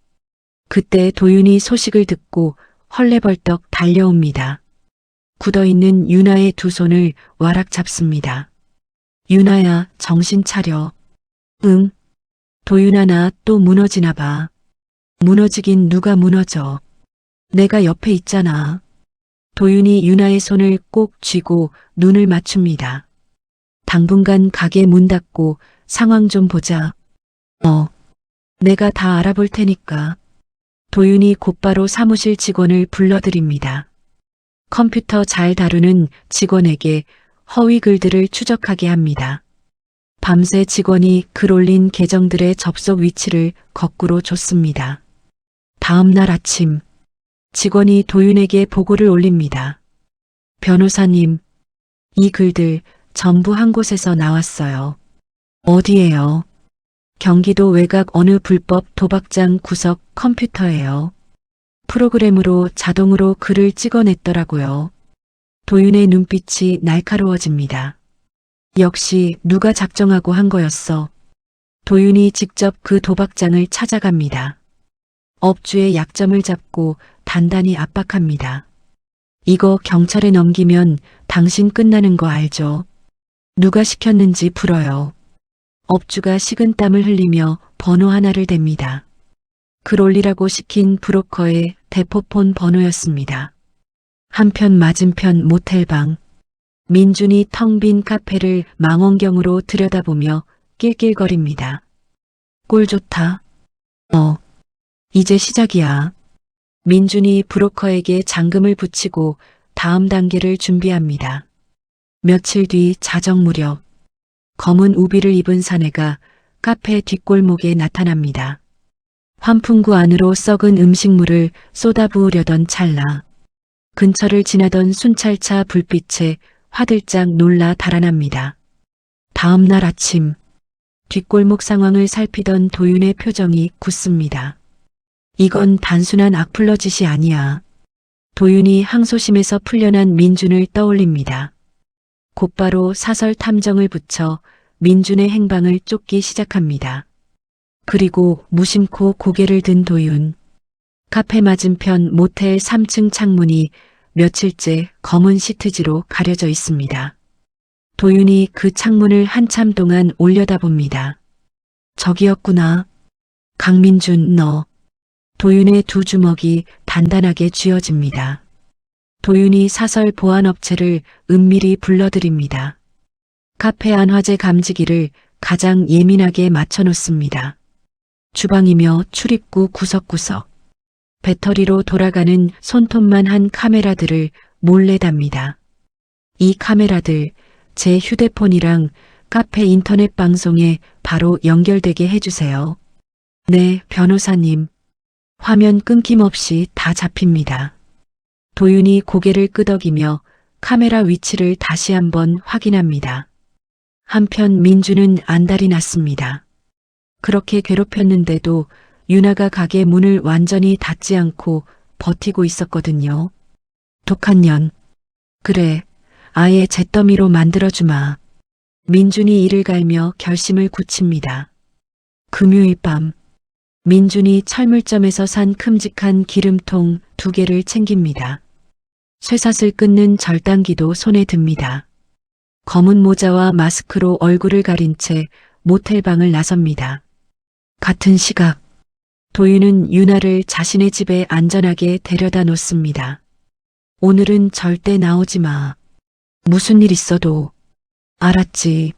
그때 도윤이 소식을 듣고 헐레벌떡 달려옵니다. 굳어있는 유나의 두 손을 와락 잡습니다. 유나야, 정신 차려. 응. 도윤아, 나 또 무너지나 봐. 무너지긴 누가 무너져. 내가 옆에 있잖아. 도윤이 유나의 손을 꼭 쥐고 눈을 맞춥니다. 당분간 가게 문 닫고 상황 좀 보자. 내가 다 알아볼 테니까. 도윤이 곧바로 사무실 직원을 불러들입니다. 컴퓨터 잘 다루는 직원에게 허위 글들을 추적하게 합니다. 밤새 직원이 글 올린 계정들의 접속 위치를 거꾸로 줬습니다. 다음 날 아침, 직원이 도윤에게 보고를 올립니다. 변호사님, 이 글들 전부 한 곳에서 나왔어요. 어디예요? 경기도 외곽 어느 불법 도박장 구석 컴퓨터예요. 프로그램으로 자동으로 글을 찍어냈더라고요. 도윤의 눈빛이 날카로워집니다. 역시 누가 작정하고 한 거였어. 도윤이 직접 그 도박장을 찾아갑니다. 업주의 약점을 잡고 단단히 압박합니다. 이거 경찰에 넘기면 당신 끝나는 거 알죠? 누가 시켰는지 풀어요. 업주가 식은땀을 흘리며 번호 하나를 댑니다. 글 올리라고 시킨 브로커의 대포폰 번호였습니다. 한편 맞은편 모텔방. 민준이 텅 빈 카페를 망원경으로 들여다보며 낄낄거립니다. 꼴 좋다. 이제 시작이야. 민준이 브로커에게 잔금을 붙이고 다음 단계를 준비합니다. 며칠 뒤 자정 무렵, 검은 우비를 입은 사내가 카페 뒷골목에 나타납니다. 환풍구 안으로 썩은 음식물을 쏟아부으려던 찰나, 근처를 지나던 순찰차 불빛에 화들짝 놀라 달아납니다. 다음 날 아침, 뒷골목 상황을 살피던 도윤의 표정이 굳습니다. 이건 단순한 악플러짓이 아니야. 도윤이 항소심에서 풀려난 민준을 떠올립니다. 곧바로 사설 탐정을 붙여 민준의 행방을 쫓기 시작합니다. 그리고 무심코 고개를 든 도윤. 카페 맞은편 모텔 3층 창문이 며칠째 검은 시트지로 가려져 있습니다. 도윤이 그 창문을 한참 동안 올려다봅니다. 저기였구나. 강민준, 너. 도윤의 두 주먹이 단단하게 쥐어집니다. 도윤이 사설 보안업체를 은밀히 불러들입니다. 카페 안 화재 감지기를 가장 예민하게 맞춰놓습니다. 주방이며 출입구 구석구석, 배터리로 돌아가는 손톱만 한 카메라들을 몰래 답니다. 이 카메라들 제 휴대폰이랑 카페 인터넷 방송에 바로 연결되게 해주세요. 네, 변호사님. 화면 끊김없이 다 잡힙니다. 도윤이 고개를 끄덕이며 카메라 위치를 다시 한번 확인합니다. 한편 민주는 안달이 났습니다. 그렇게 괴롭혔는데도 유나가 가게 문을 완전히 닫지 않고 버티고 있었거든요. 독한 년. 그래, 아예 잿더미로 만들어주마. 민준이 이를 갈며 결심을 굳힙니다. 금요일 밤, 민준이 철물점에서 산 큼직한 기름통 2개를 챙깁니다. 쇠사슬 끊는 절단기도 손에 듭니다. 검은 모자와 마스크로 얼굴을 가린 채 모텔방을 나섭니다. 같은 시각, 도윤은 유나를 자신의 집에 안전하게 데려다 놓습니다. 오늘은 절대 나오지 마. 무슨 일 있어도. 알았지.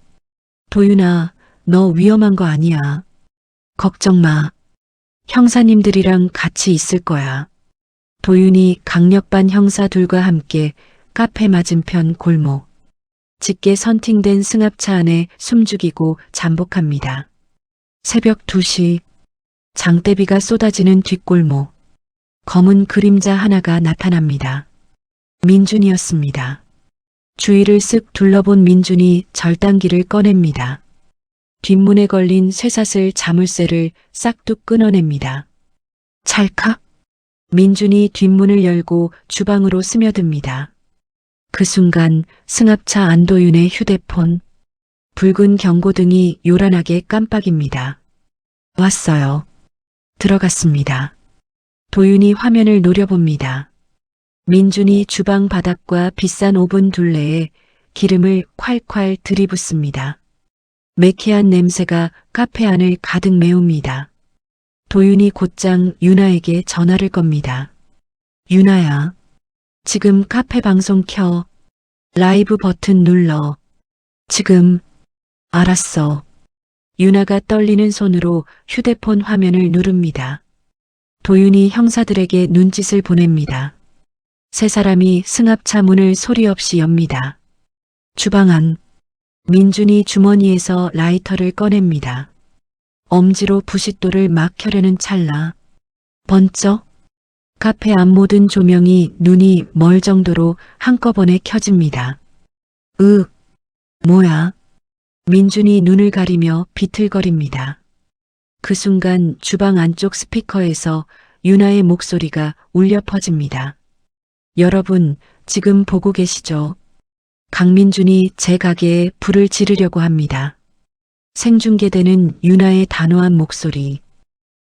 도윤아, 너 위험한 거 아니야. 걱정 마. 형사님들이랑 같이 있을 거야. 도윤이 강력반 형사 둘과 함께 카페 맞은편 골목. 짙게 선팅된 승합차 안에 숨죽이고 잠복합니다. 새벽 2시, 장대비가 쏟아지는 뒷골목. 검은 그림자 하나가 나타납니다. 민준이었습니다. 주위를 쓱 둘러본 민준이 절단기를 꺼냅니다. 뒷문에 걸린 쇠사슬 자물쇠를 싹둑 끊어냅니다. 찰칵. 민준이 뒷문을 열고 주방으로 스며듭니다. 그 순간 승합차 안도윤의 휴대폰, 붉은 경고등이 요란하게 깜빡입니다. 왔어요. 들어갔습니다. 도윤이 화면을 노려봅니다. 민준이 주방 바닥과 비싼 오븐 둘레에 기름을 콸콸 들이붓습니다. 매캐한 냄새가 카페 안을 가득 메웁니다. 도윤이 곧장 유나에게 전화를 겁니다. 유나야, 지금 카페 방송 켜. 라이브 버튼 눌러. 지금. 알았어. 유나가 떨리는 손으로 휴대폰 화면을 누릅니다. 도윤이 형사들에게 눈짓을 보냅니다. 세 사람이 승합차 문을 소리 없이 엽니다. 주방 안. 민준이 주머니에서 라이터를 꺼냅니다. 엄지로 부싯돌을 막 켜려는 찰나. 번쩍. 카페 앞 모든 조명이 눈이 멀 정도로 한꺼번에 켜집니다. 뭐야? 민준이 눈을 가리며 비틀거립니다. 그 순간 주방 안쪽 스피커에서 유나의 목소리가 울려 퍼집니다. 여러분, 지금 보고 계시죠? 강민준이 제 가게에 불을 지르려고 합니다. 생중계되는 유나의 단호한 목소리.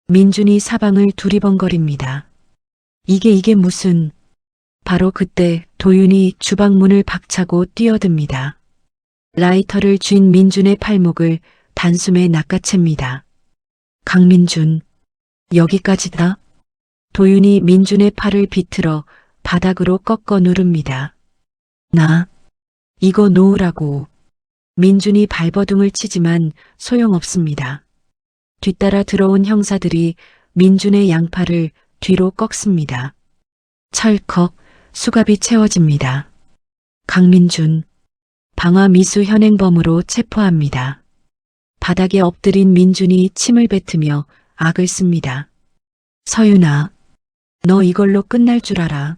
민준이 사방을 두리번거립니다. 이게 무슨... 바로 그때 도윤이 주방 문을 박차고 뛰어듭니다. 라이터를 쥔 민준의 팔목을 단숨에 낚아챕니다. 강민준, 여기까지다. 도윤이 민준의 팔을 비틀어 바닥으로 꺾어 누릅니다. 나, 이거 놓으라고. 민준이 발버둥을 치지만 소용없습니다. 뒤따라 들어온 형사들이 민준의 양팔을 뒤로 꺾습니다. 철컥 수갑이 채워집니다. 강민준, 방화미수 현행범으로 체포합니다. 바닥에 엎드린 민준이 침을 뱉으며 악을 씁니다. 서윤아, 너 이걸로 끝날 줄 알아.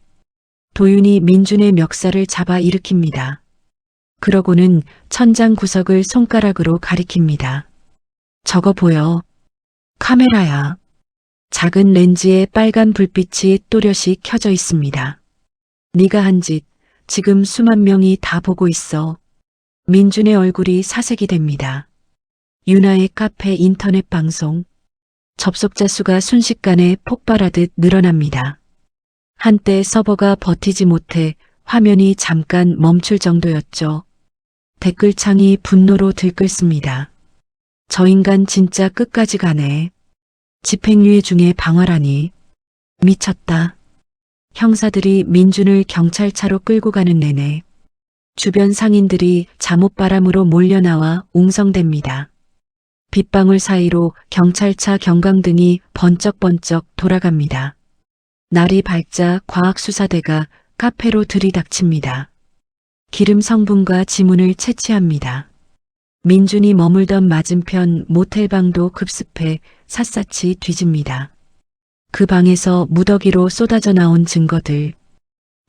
도윤이 민준의 멱살을 잡아 일으킵니다. 그러고는 천장 구석을 손가락으로 가리킵니다. 저거 보여. 카메라야. 작은 렌즈에 빨간 불빛이 또렷이 켜져 있습니다. 네가 한 짓 지금 수만 명이 다 보고 있어. 민준의 얼굴이 사색이 됩니다. 유나의 카페 인터넷 방송. 접속자 수가 순식간에 폭발하듯 늘어납니다. 한때 서버가 버티지 못해 화면이 잠깐 멈출 정도였죠. 댓글창이 분노로 들끓습니다. 저 인간 진짜 끝까지 가네. 집행유예 중에 방화라니. 미쳤다. 형사들이 민준을 경찰차로 끌고 가는 내내 주변 상인들이 잠옷바람으로 몰려나와 웅성댑니다. 빗방울 사이로 경찰차 경광등이 번쩍번쩍 돌아갑니다. 날이 밝자 과학수사대가 카페로 들이닥칩니다. 기름 성분과 지문을 채취합니다. 민준이 머물던 맞은편 모텔방도 급습해 샅샅이 뒤집니다. 그 방에서 무더기로 쏟아져 나온 증거들,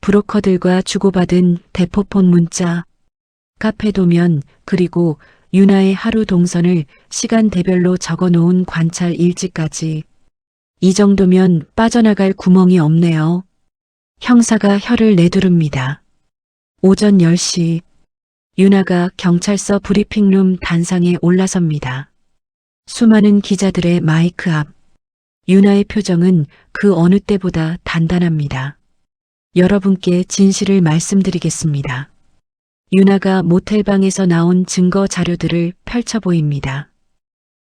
브로커들과 주고받은 대포폰 문자, 카페 도면, 그리고 유나의 하루 동선을 시간대별로 적어놓은 관찰 일지까지. 이 정도면 빠져나갈 구멍이 없네요. 형사가 혀를 내두릅니다. 오전 10시 유나가 경찰서 브리핑룸 단상에 올라섭니다. 수많은 기자들의 마이크 앞. 유나의 표정은 그 어느 때보다 단단합니다. 여러분께 진실을 말씀드리겠습니다. 유나가 모텔방에서 나온 증거 자료들을 펼쳐 보입니다.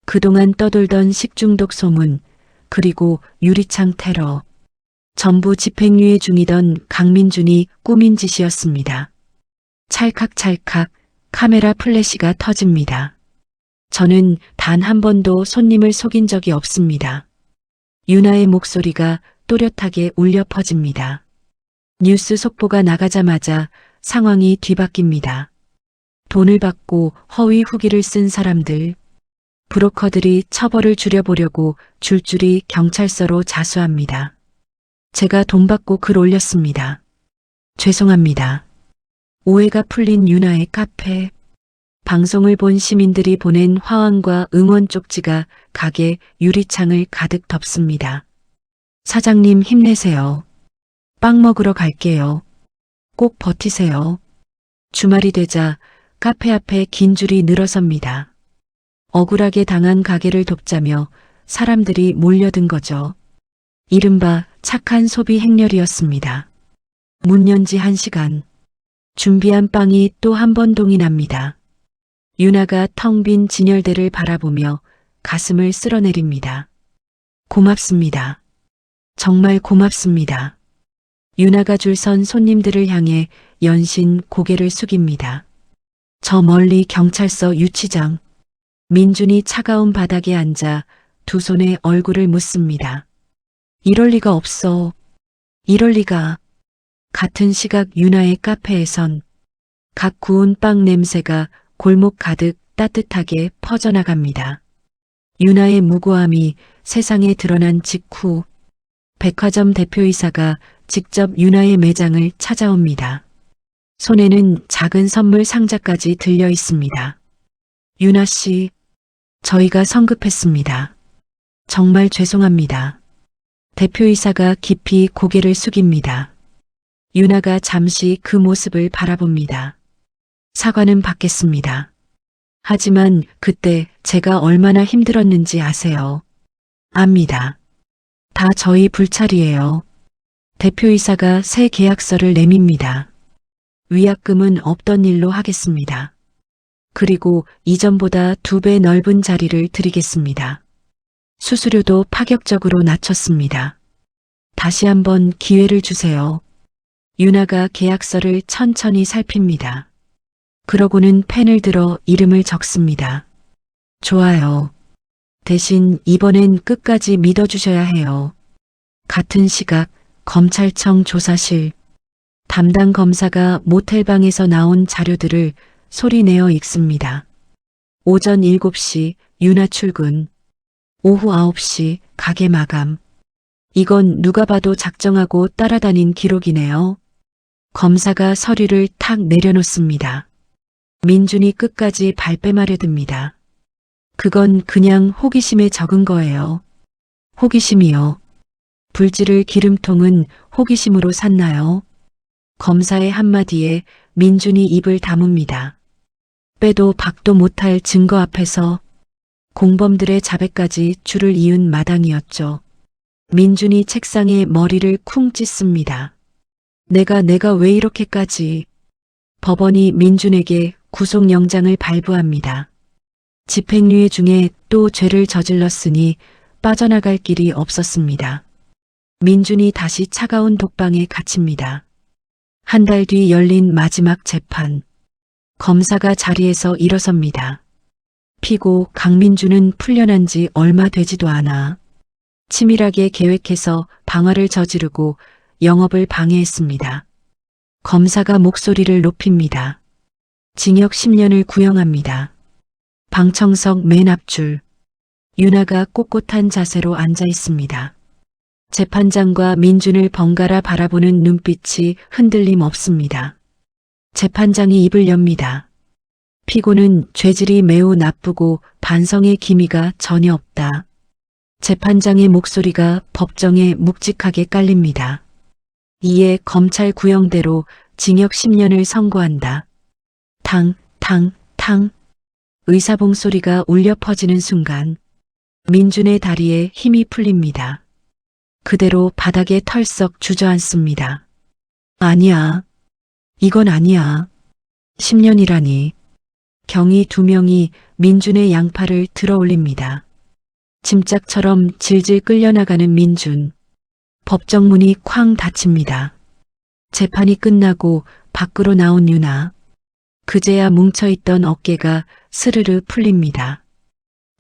그동안 떠돌던 식중독 소문, 그리고 유리창 테러, 전부 집행유예 중이던 강민준이 꾸민 짓이었습니다. 찰칵찰칵 카메라 플래시가 터집니다. 저는 단 한 번도 손님을 속인 적이 없습니다. 유나의 목소리가 또렷하게 울려 퍼집니다. 뉴스 속보가 나가자마자 상황이 뒤바뀝니다. 돈을 받고 허위 후기를 쓴 사람들, 브로커들이 처벌을 줄여보려고 줄줄이 경찰서로 자수합니다. 제가 돈 받고 글 올렸습니다. 죄송합니다. 오해가 풀린 유나의 카페. 방송을 본 시민들이 보낸 화환과 응원 쪽지가 가게 유리창을 가득 덮습니다. 사장님 힘내세요. 빵 먹으러 갈게요. 꼭 버티세요. 주말이 되자 카페 앞에 긴 줄이 늘어섭니다. 억울하게 당한 가게를 돕자며 사람들이 몰려든 거죠. 이른바 착한 소비 행렬이었습니다. 문 연 지 1시간. 준비한 빵이 또 한 번 동이 납니다. 유나가 텅 빈 진열대를 바라보며 가슴을 쓸어내립니다. 고맙습니다. 정말 고맙습니다. 유나가 줄 선 손님들을 향해 연신 고개를 숙입니다. 저 멀리 경찰서 유치장. 민준이 차가운 바닥에 앉아 두 손에 얼굴을 묻습니다. 이럴 리가 없어. 이럴 리가. 같은 시각 유나의 카페에선 각 구운 빵 냄새가 골목 가득 따뜻하게 퍼져나갑니다. 유나의 무고함이 세상에 드러난 직후 백화점 대표이사가 직접 유나의 매장을 찾아옵니다. 손에는 작은 선물 상자까지 들려 있습니다. 유나 씨, 저희가 성급했습니다. 정말 죄송합니다. 대표이사가 깊이 고개를 숙입니다. 유나가 잠시 그 모습을 바라봅니다. 사과는 받겠습니다. 하지만 그때 제가 얼마나 힘들었는지 아세요? 압니다. 다 저희 불찰이에요. 대표이사가 새 계약서를 내밉니다. 위약금은 없던 일로 하겠습니다. 그리고 이전보다 2배 넓은 자리를 드리겠습니다. 수수료도 파격적으로 낮췄습니다. 다시 한번 기회를 주세요. 유나가 계약서를 천천히 살핍니다. 그러고는 펜을 들어 이름을 적습니다. 좋아요. 대신 이번엔 끝까지 믿어주셔야 해요. 같은 시각 검찰청 조사실. 담당 검사가 모텔방에서 나온 자료들을 소리내어 읽습니다. 오전 7시 유나 출근. 오후 9시 가게 마감. 이건 누가 봐도 작정하고 따라다닌 기록이네요. 검사가 서류를 탁 내려놓습니다. 민준이 끝까지 발뺌하려 듭니다. 그건 그냥 호기심에 적은 거예요. 호기심이요. 불지를 기름통은 호기심으로 샀나요? 검사의 한마디에 민준이 입을 다뭅니다. 빼도 박도 못할 증거 앞에서 공범들의 자백까지 줄을 이은 마당이었죠. 민준이 책상에 머리를 쿵 찢습니다. 내가 왜 이렇게까지. 법원이 민준에게 구속영장을 발부합니다. 집행유예 중에 또 죄를 저질렀으니 빠져나갈 길이 없었습니다. 민준이 다시 차가운 독방에 갇힙니다. 한 달 뒤 열린 마지막 재판. 검사가 자리에서 일어섭니다. 피고 강민준은 풀려난 지 얼마 되지도 않아 치밀하게 계획해서 방화를 저지르고 영업을 방해했습니다. 검사가 목소리를 높입니다. 징역 10년을 구형합니다. 방청석 맨 앞줄. 유나가 꼿꼿한 자세로 앉아 있습니다. 재판장과 민준을 번갈아 바라보는 눈빛이 흔들림 없습니다. 재판장이 입을 엽니다. 피고는 죄질이 매우 나쁘고 반성의 기미가 전혀 없다. 재판장의 목소리가 법정에 묵직하게 깔립니다. 이에 검찰 구형대로 징역 10년을 선고한다. 탕, 탕, 탕. 의사봉 소리가 울려 퍼지는 순간 민준의 다리에 힘이 풀립니다. 그대로 바닥에 털썩 주저앉습니다. 아니야. 이건 아니야. 10년이라니. 경위 2명이 민준의 양팔을 들어 올립니다. 짐짝처럼 질질 끌려나가는 민준. 법정 문이 쾅 닫힙니다. 재판이 끝나고 밖으로 나온 유나. 그제야 뭉쳐있던 어깨가 스르르 풀립니다.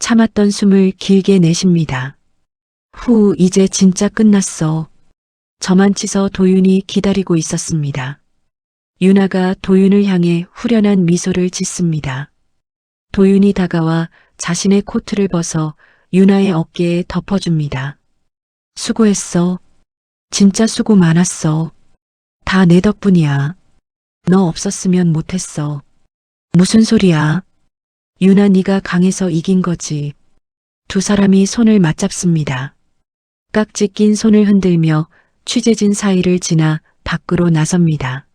참았던 숨을 길게 내쉽니다. 후, 이제 진짜 끝났어. 저만치서 도윤이 기다리고 있었습니다. 유나가 도윤을 향해 후련한 미소를 짓습니다. 도윤이 다가와 자신의 코트를 벗어 유나의 어깨에 덮어줍니다. 수고했어. 진짜 수고 많았어. 다 내 덕분이야. 너 없었으면 못했어. 무슨 소리야. 유나 네가 강해서 이긴 거지. 두 사람이 손을 맞잡습니다. 깍지 낀 손을 흔들며 취재진 사이를 지나 밖으로 나섭니다.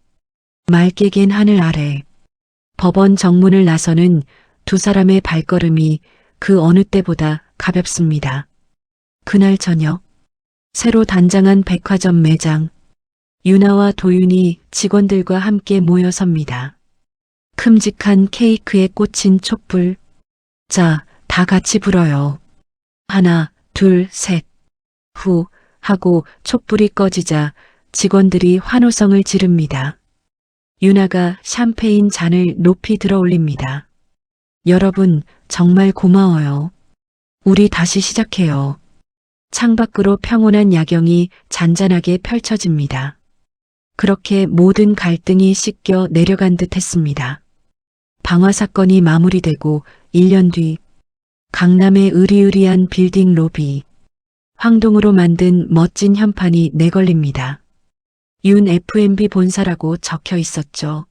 맑게 갠 하늘 아래 법원 정문을 나서는 두 사람의 발걸음이 그 어느 때보다 가볍습니다. 그날 저녁 새로 단장한 백화점 매장, 유나와 도윤이 직원들과 함께 모여섭니다. 큼직한 케이크에 꽂힌 촛불. 자, 다 같이 불어요. 하나, 둘, 셋. 후 하고 촛불이 꺼지자 직원들이 환호성을 지릅니다. 유나가 샴페인 잔을 높이 들어 올립니다. 여러분, 정말 고마워요. 우리 다시 시작해요. 창밖으로 평온한 야경이 잔잔하게 펼쳐집니다. 그렇게 모든 갈등이 씻겨 내려간 듯 했습니다. 방화 사건이 마무리되고 1년 뒤 강남의 으리으리한 빌딩 로비, 황동으로 만든 멋진 현판이 내걸립니다. 윤 F&B 본사라고 적혀 있었죠.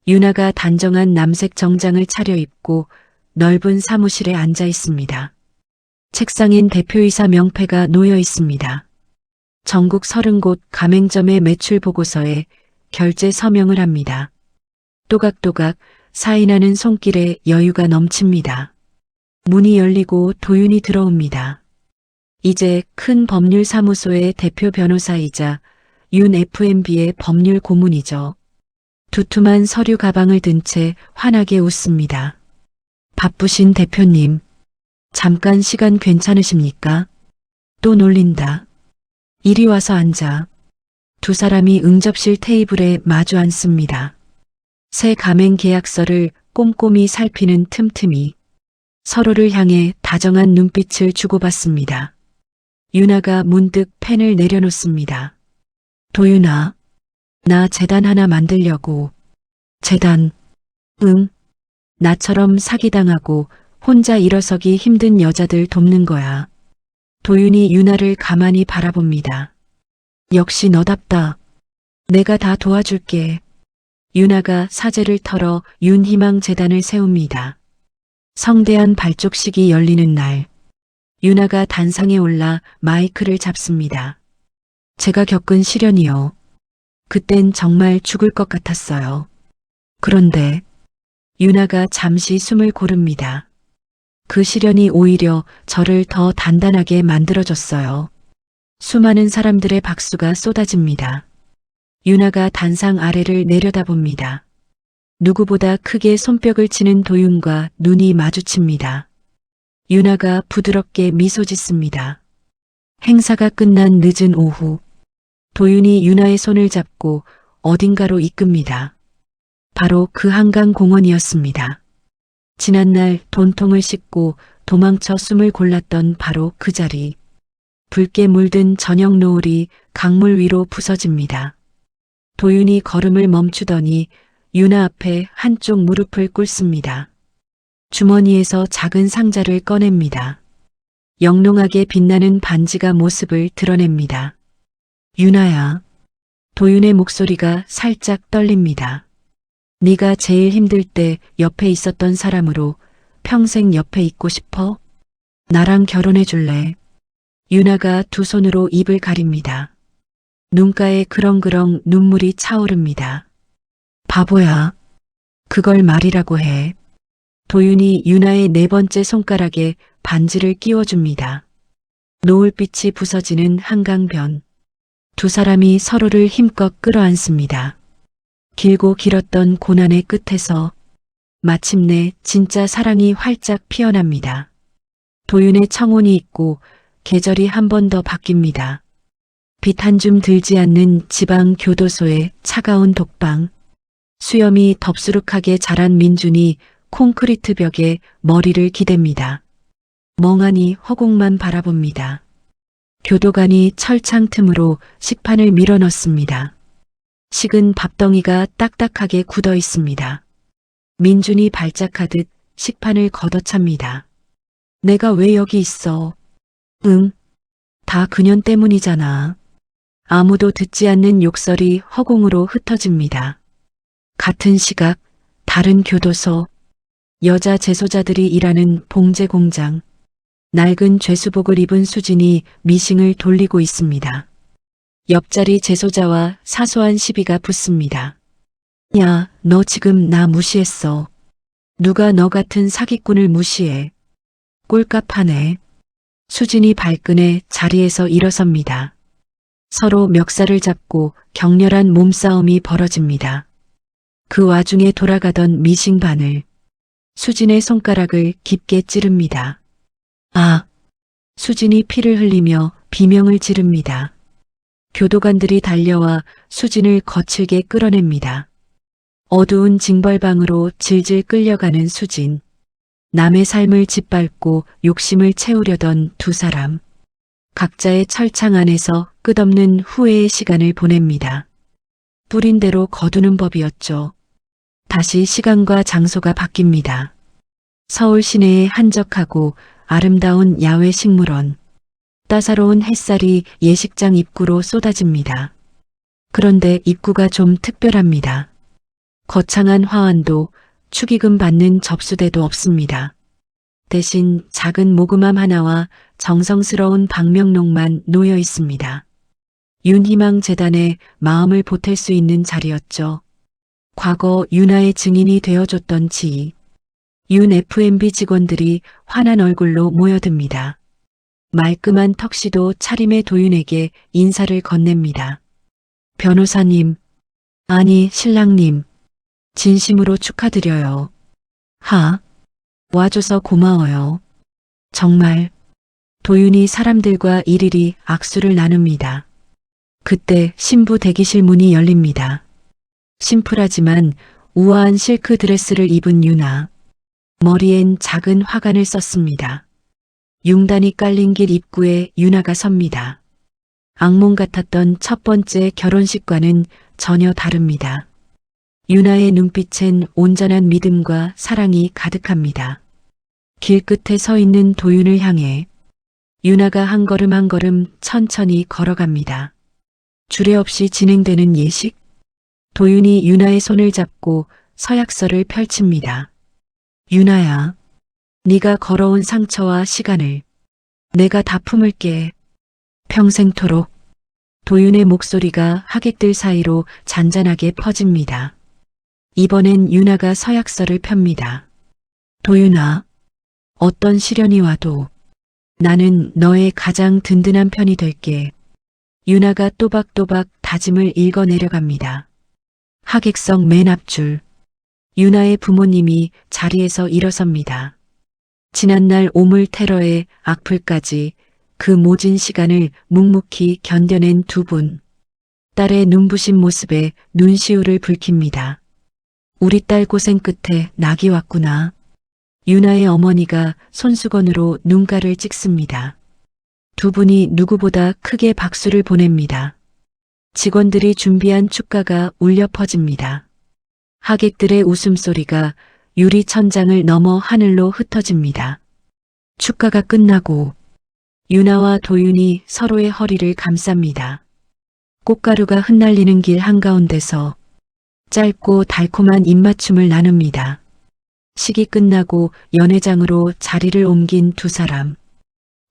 유나가 단정한 남색 정장을 차려입고 넓은 사무실에 앉아 있습니다. 책상엔 대표이사 명패가 놓여 있습니다. 전국 30곳 가맹점의 매출 보고서에 결제 서명을 합니다. 또각또각 사인하는 손길에 여유가 넘칩니다. 문이 열리고 도윤이 들어옵니다. 이제 큰 법률사무소의 대표 변호사이자 윤 F&B의 법률 고문이죠. 두툼한 서류 가방을 든 채 환하게 웃습니다. 바쁘신 대표님, 잠깐 시간 괜찮으십니까? 또 놀린다. 이리 와서 앉아. 두 사람이 응접실 테이블에 마주 앉습니다. 새 가맹 계약서를 꼼꼼히 살피는 틈틈이 서로를 향해 다정한 눈빛을 주고받습니다. 유나가 문득 펜을 내려놓습니다. 도윤아, 나 재단 하나 만들려고. 재단? 응. 나처럼 사기당하고 혼자 일어서기 힘든 여자들 돕는 거야. 도윤이 유나를 가만히 바라봅니다. 역시 너답다. 내가 다 도와줄게. 유나가 사제를 털어 윤희망 재단을 세웁니다. 성대한 발족식이 열리는 날, 유나가 단상에 올라 마이크를 잡습니다. 제가 겪은 시련이요. 그땐 정말 죽을 것 같았어요. 그런데 유나가 잠시 숨을 고릅니다. 그 시련이 오히려 저를 더 단단하게 만들어줬어요. 수많은 사람들의 박수가 쏟아집니다. 유나가 단상 아래를 내려다봅니다. 누구보다 크게 손뼉을 치는 도윤과 눈이 마주칩니다. 유나가 부드럽게 미소 짓습니다. 행사가 끝난 늦은 오후, 도윤이 유나의 손을 잡고 어딘가로 이끕니다. 바로 그 한강 공원이었습니다. 지난날 돈통을 씻고 도망쳐 숨을 골랐던 바로 그 자리. 붉게 물든 저녁 노을이 강물 위로 부서집니다. 도윤이 걸음을 멈추더니 유나 앞에 한쪽 무릎을 꿇습니다. 주머니에서 작은 상자를 꺼냅니다. 영롱하게 빛나는 반지가 모습을 드러냅니다. 유나야. 도윤의 목소리가 살짝 떨립니다. 네가 제일 힘들 때 옆에 있었던 사람으로 평생 옆에 있고 싶어? 나랑 결혼해 줄래? 유나가 두 손으로 입을 가립니다. 눈가에 그렁그렁 눈물이 차오릅니다. 바보야. 그걸 말이라고 해. 도윤이 유나의 네 번째 손가락에 반지를 끼워줍니다. 노을빛이 부서지는 한강변. 두 사람이 서로를 힘껏 끌어안습니다. 길고 길었던 고난의 끝에서 마침내 진짜 사랑이 활짝 피어납니다. 도윤의 청혼이 있고 계절이 한 번 더 바뀝니다. 빛 한 줌 들지 않는 지방 교도소의 차가운 독방. 수염이 덥수룩하게 자란 민준이 콘크리트 벽에 머리를 기댑니다. 멍하니 허공만 바라봅니다. 교도관이 철창 틈으로 식판을 밀어넣습니다. 식은 밥덩이가 딱딱하게 굳어 있습니다. 민준이 발작하듯 식판을 걷어찹니다. 내가 왜 여기 있어? 응, 다 그년 때문이잖아. 아무도 듣지 않는 욕설이 허공으로 흩어집니다. 같은 시각, 다른 교도소, 여자 재소자들이 일하는 봉제 공장. 낡은 죄수복을 입은 수진이 미싱을 돌리고 있습니다. 옆자리 재소자와 사소한 시비가 붙습니다. 야, 너 지금 나 무시했어. 누가 너 같은 사기꾼을 무시해. 꼴값하네. 수진이 발끈해 자리에서 일어섭니다. 서로 멱살을 잡고 격렬한 몸싸움이 벌어집니다. 그 와중에 돌아가던 미싱 바늘. 수진의 손가락을 깊게 찌릅니다. 아! 수진이 피를 흘리며 비명을 지릅니다. 교도관들이 달려와 수진을 거칠게 끌어냅니다. 어두운 징벌방으로 질질 끌려가는 수진. 남의 삶을 짓밟고 욕심을 채우려던 두 사람. 각자의 철창 안에서 끝없는 후회의 시간을 보냅니다. 뿌린 대로 거두는 법이었죠. 다시 시간과 장소가 바뀝니다. 서울 시내의 한적하고 아름다운 야외 식물원. 따사로운 햇살이 예식장 입구로 쏟아집니다. 그런데 입구가 좀 특별합니다. 거창한 화환도 축의금 받는 접수대도 없습니다. 대신 작은 모금함 하나와 정성스러운 방명록만 놓여 있습니다. 윤희망 재단에 마음을 보탤 수 있는 자리였죠. 과거 윤아의 증인이 되어줬던 지희. 윤 FMB 직원들이 환한 얼굴로 모여듭니다. 말끔한 턱시도 차림의 도윤에게 인사를 건넵니다. 변호사님, 아니 신랑님, 진심으로 축하드려요. 와줘서 고마워요. 정말. 도윤이 사람들과 일일이 악수를 나눕니다. 그때 신부 대기실 문이 열립니다. 심플하지만 우아한 실크 드레스를 입은 윤아. 머리엔 작은 화관을 썼습니다. 융단이 깔린 길 입구에 윤아가 섭니다. 악몽 같았던 첫 번째 결혼식과는 전혀 다릅니다. 윤아의 눈빛엔 온전한 믿음과 사랑이 가득합니다. 길 끝에 서 있는 도윤을 향해 윤아가 한 걸음 한 걸음 천천히 걸어갑니다. 주례없이 진행되는 예식. 도윤이 윤아의 손을 잡고 서약서를 펼칩니다. 윤아야, 네가 걸어온 상처와 시간을 내가 다 품을게. 평생토록. 도윤의 목소리가 하객들 사이로 잔잔하게 퍼집니다. 이번엔 윤아가 서약서를 펴니다. 도윤아, 어떤 시련이 와도 나는 너의 가장 든든한 편이 될게. 윤아가 또박또박 다짐을 읽어내려갑니다. 하객석 맨 앞줄. 윤아의 부모님이 자리에서 일어섭니다. 지난날 오물 테러의 악플까지 그 모진 시간을 묵묵히 견뎌낸 두 분. 딸의 눈부신 모습에 눈시울을 붉힙니다. 우리 딸 고생 끝에 낙이 왔구나. 윤아의 어머니가 손수건으로 눈가를 찍습니다. 두 분이 누구보다 크게 박수를 보냅니다. 직원들이 준비한 축가가 울려 퍼집니다. 하객들의 웃음소리가 유리 천장을 넘어 하늘로 흩어집니다. 축가가 끝나고 윤아와 도윤이 서로의 허리를 감쌉니다. 꽃가루가 흩날리는 길 한가운데서 짧고 달콤한 입맞춤을 나눕니다. 식이 끝나고 연회장으로 자리를 옮긴 두 사람.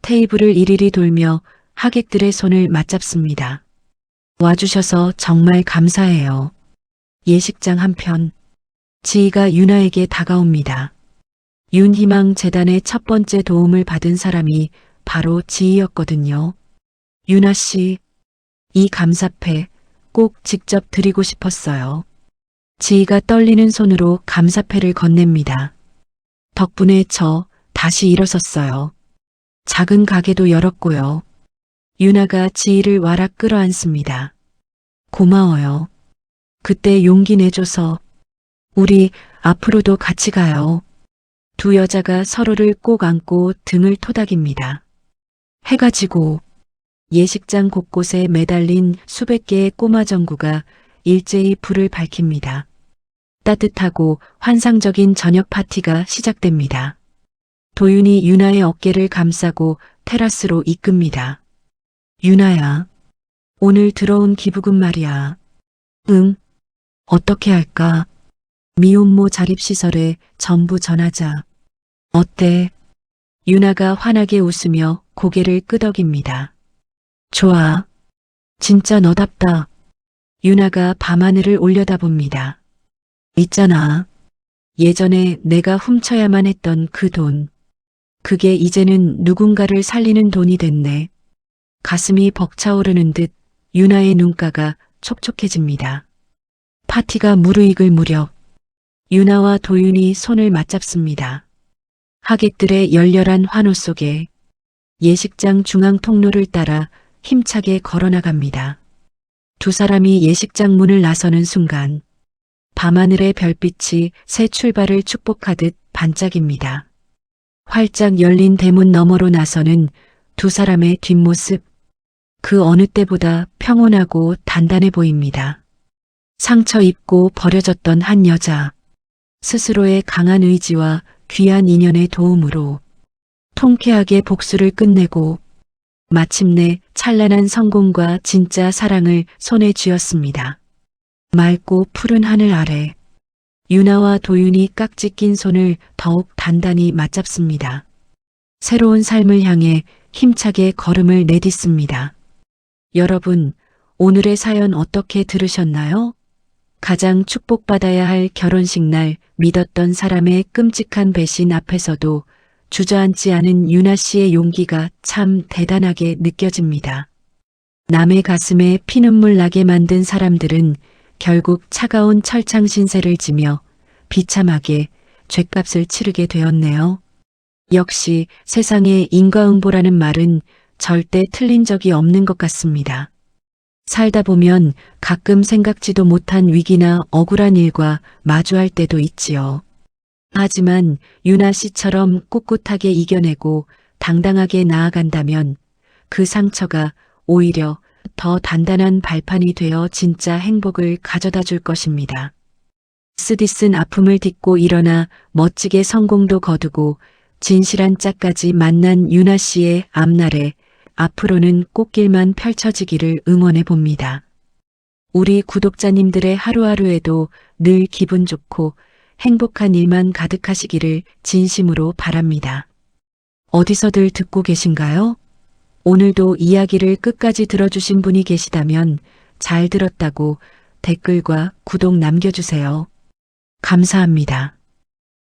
테이블을 이리리 돌며 하객들의 손을 맞잡습니다. 와주셔서 정말 감사해요. 예식장 한편. 지희가 윤아에게 다가옵니다. 윤희망 재단의 첫 번째 도움을 받은 사람이 바로 지희였거든요. 윤아 씨, 이 감사패 꼭 직접 드리고 싶었어요. 지희가 떨리는 손으로 감사패를 건넵니다. 덕분에 저 다시 일어섰어요. 작은 가게도 열었고요. 윤아가 지희를 와락 끌어안습니다. 고마워요. 그때 용기 내줘서. 우리 앞으로도 같이 가요. 두 여자가 서로를 꼭 안고 등을 토닥입니다. 해가 지고 예식장 곳곳에 매달린 수백 개의 꼬마 전구가 일제히 불을 밝힙니다. 따뜻하고 환상적인 저녁 파티가 시작됩니다. 도윤이 윤아의 어깨를 감싸고 테라스로 이끕니다. 윤아야, 오늘 들어온 기부금 말이야. 응, 어떻게 할까? 미혼모 자립시설에 전부 전하자. 어때? 유나가 환하게 웃으며 고개를 끄덕입니다. 좋아. 진짜 너답다. 유나가 밤하늘을 올려다봅니다. 있잖아. 예전에 내가 훔쳐야만 했던 그 돈. 그게 이제는 누군가를 살리는 돈이 됐네. 가슴이 벅차오르는 듯 유나의 눈가가 촉촉해집니다. 파티가 무르익을 무렵 유나와 도윤이 손을 맞잡습니다. 하객들의 열렬한 환호 속에 예식장 중앙 통로를 따라 힘차게 걸어나갑니다. 두 사람이 예식장 문을 나서는 순간 밤하늘의 별빛이 새 출발을 축복하듯 반짝입니다. 활짝 열린 대문 너머로 나서는 두 사람의 뒷모습, 그 어느 때보다 평온하고 단단해 보입니다. 상처 입고 버려졌던 한 여자, 스스로의 강한 의지와 귀한 인연의 도움으로 통쾌하게 복수를 끝내고 마침내 찬란한 성공과 진짜 사랑을 손에 쥐었습니다. 맑고 푸른 하늘 아래 유나와 도윤이 깍지 낀 손을 더욱 단단히 맞잡습니다. 새로운 삶을 향해 힘차게 걸음을 내딛습니다. 여러분, 오늘의 사연 어떻게 들으셨나요? 가장 축복받아야 할 결혼식 날 믿었던 사람의 끔찍한 배신 앞에서도 주저앉지 않은 유나 씨의 용기가 참 대단하게 느껴집니다. 남의 가슴에 피눈물 나게 만든 사람들은 결국 차가운 철창 신세를 지며 비참하게 죗값을 치르게 되었네요. 역시 세상에 인과응보라는 말은 절대 틀린 적이 없는 것 같습니다. 살다 보면 가끔 생각지도 못한 위기나 억울한 일과 마주할 때도 있지요. 하지만 유나 씨처럼 꿋꿋하게 이겨내고 당당하게 나아간다면 그 상처가 오히려 더 단단한 발판이 되어 진짜 행복을 가져다 줄 것입니다. 쓰디쓴 아픔을 딛고 일어나 멋지게 성공도 거두고 진실한 짝까지 만난 유나 씨의 앞날에 앞으로는 꽃길만 펼쳐지기를 응원해 봅니다. 우리 구독자님들의 하루하루에도 늘 기분 좋고 행복한 일만 가득하시기를 진심으로 바랍니다. 어디서들 듣고 계신가요? 오늘도 이야기를 끝까지 들어주신 분이 계시다면 잘 들었다고 댓글과 구독 남겨주세요. 감사합니다.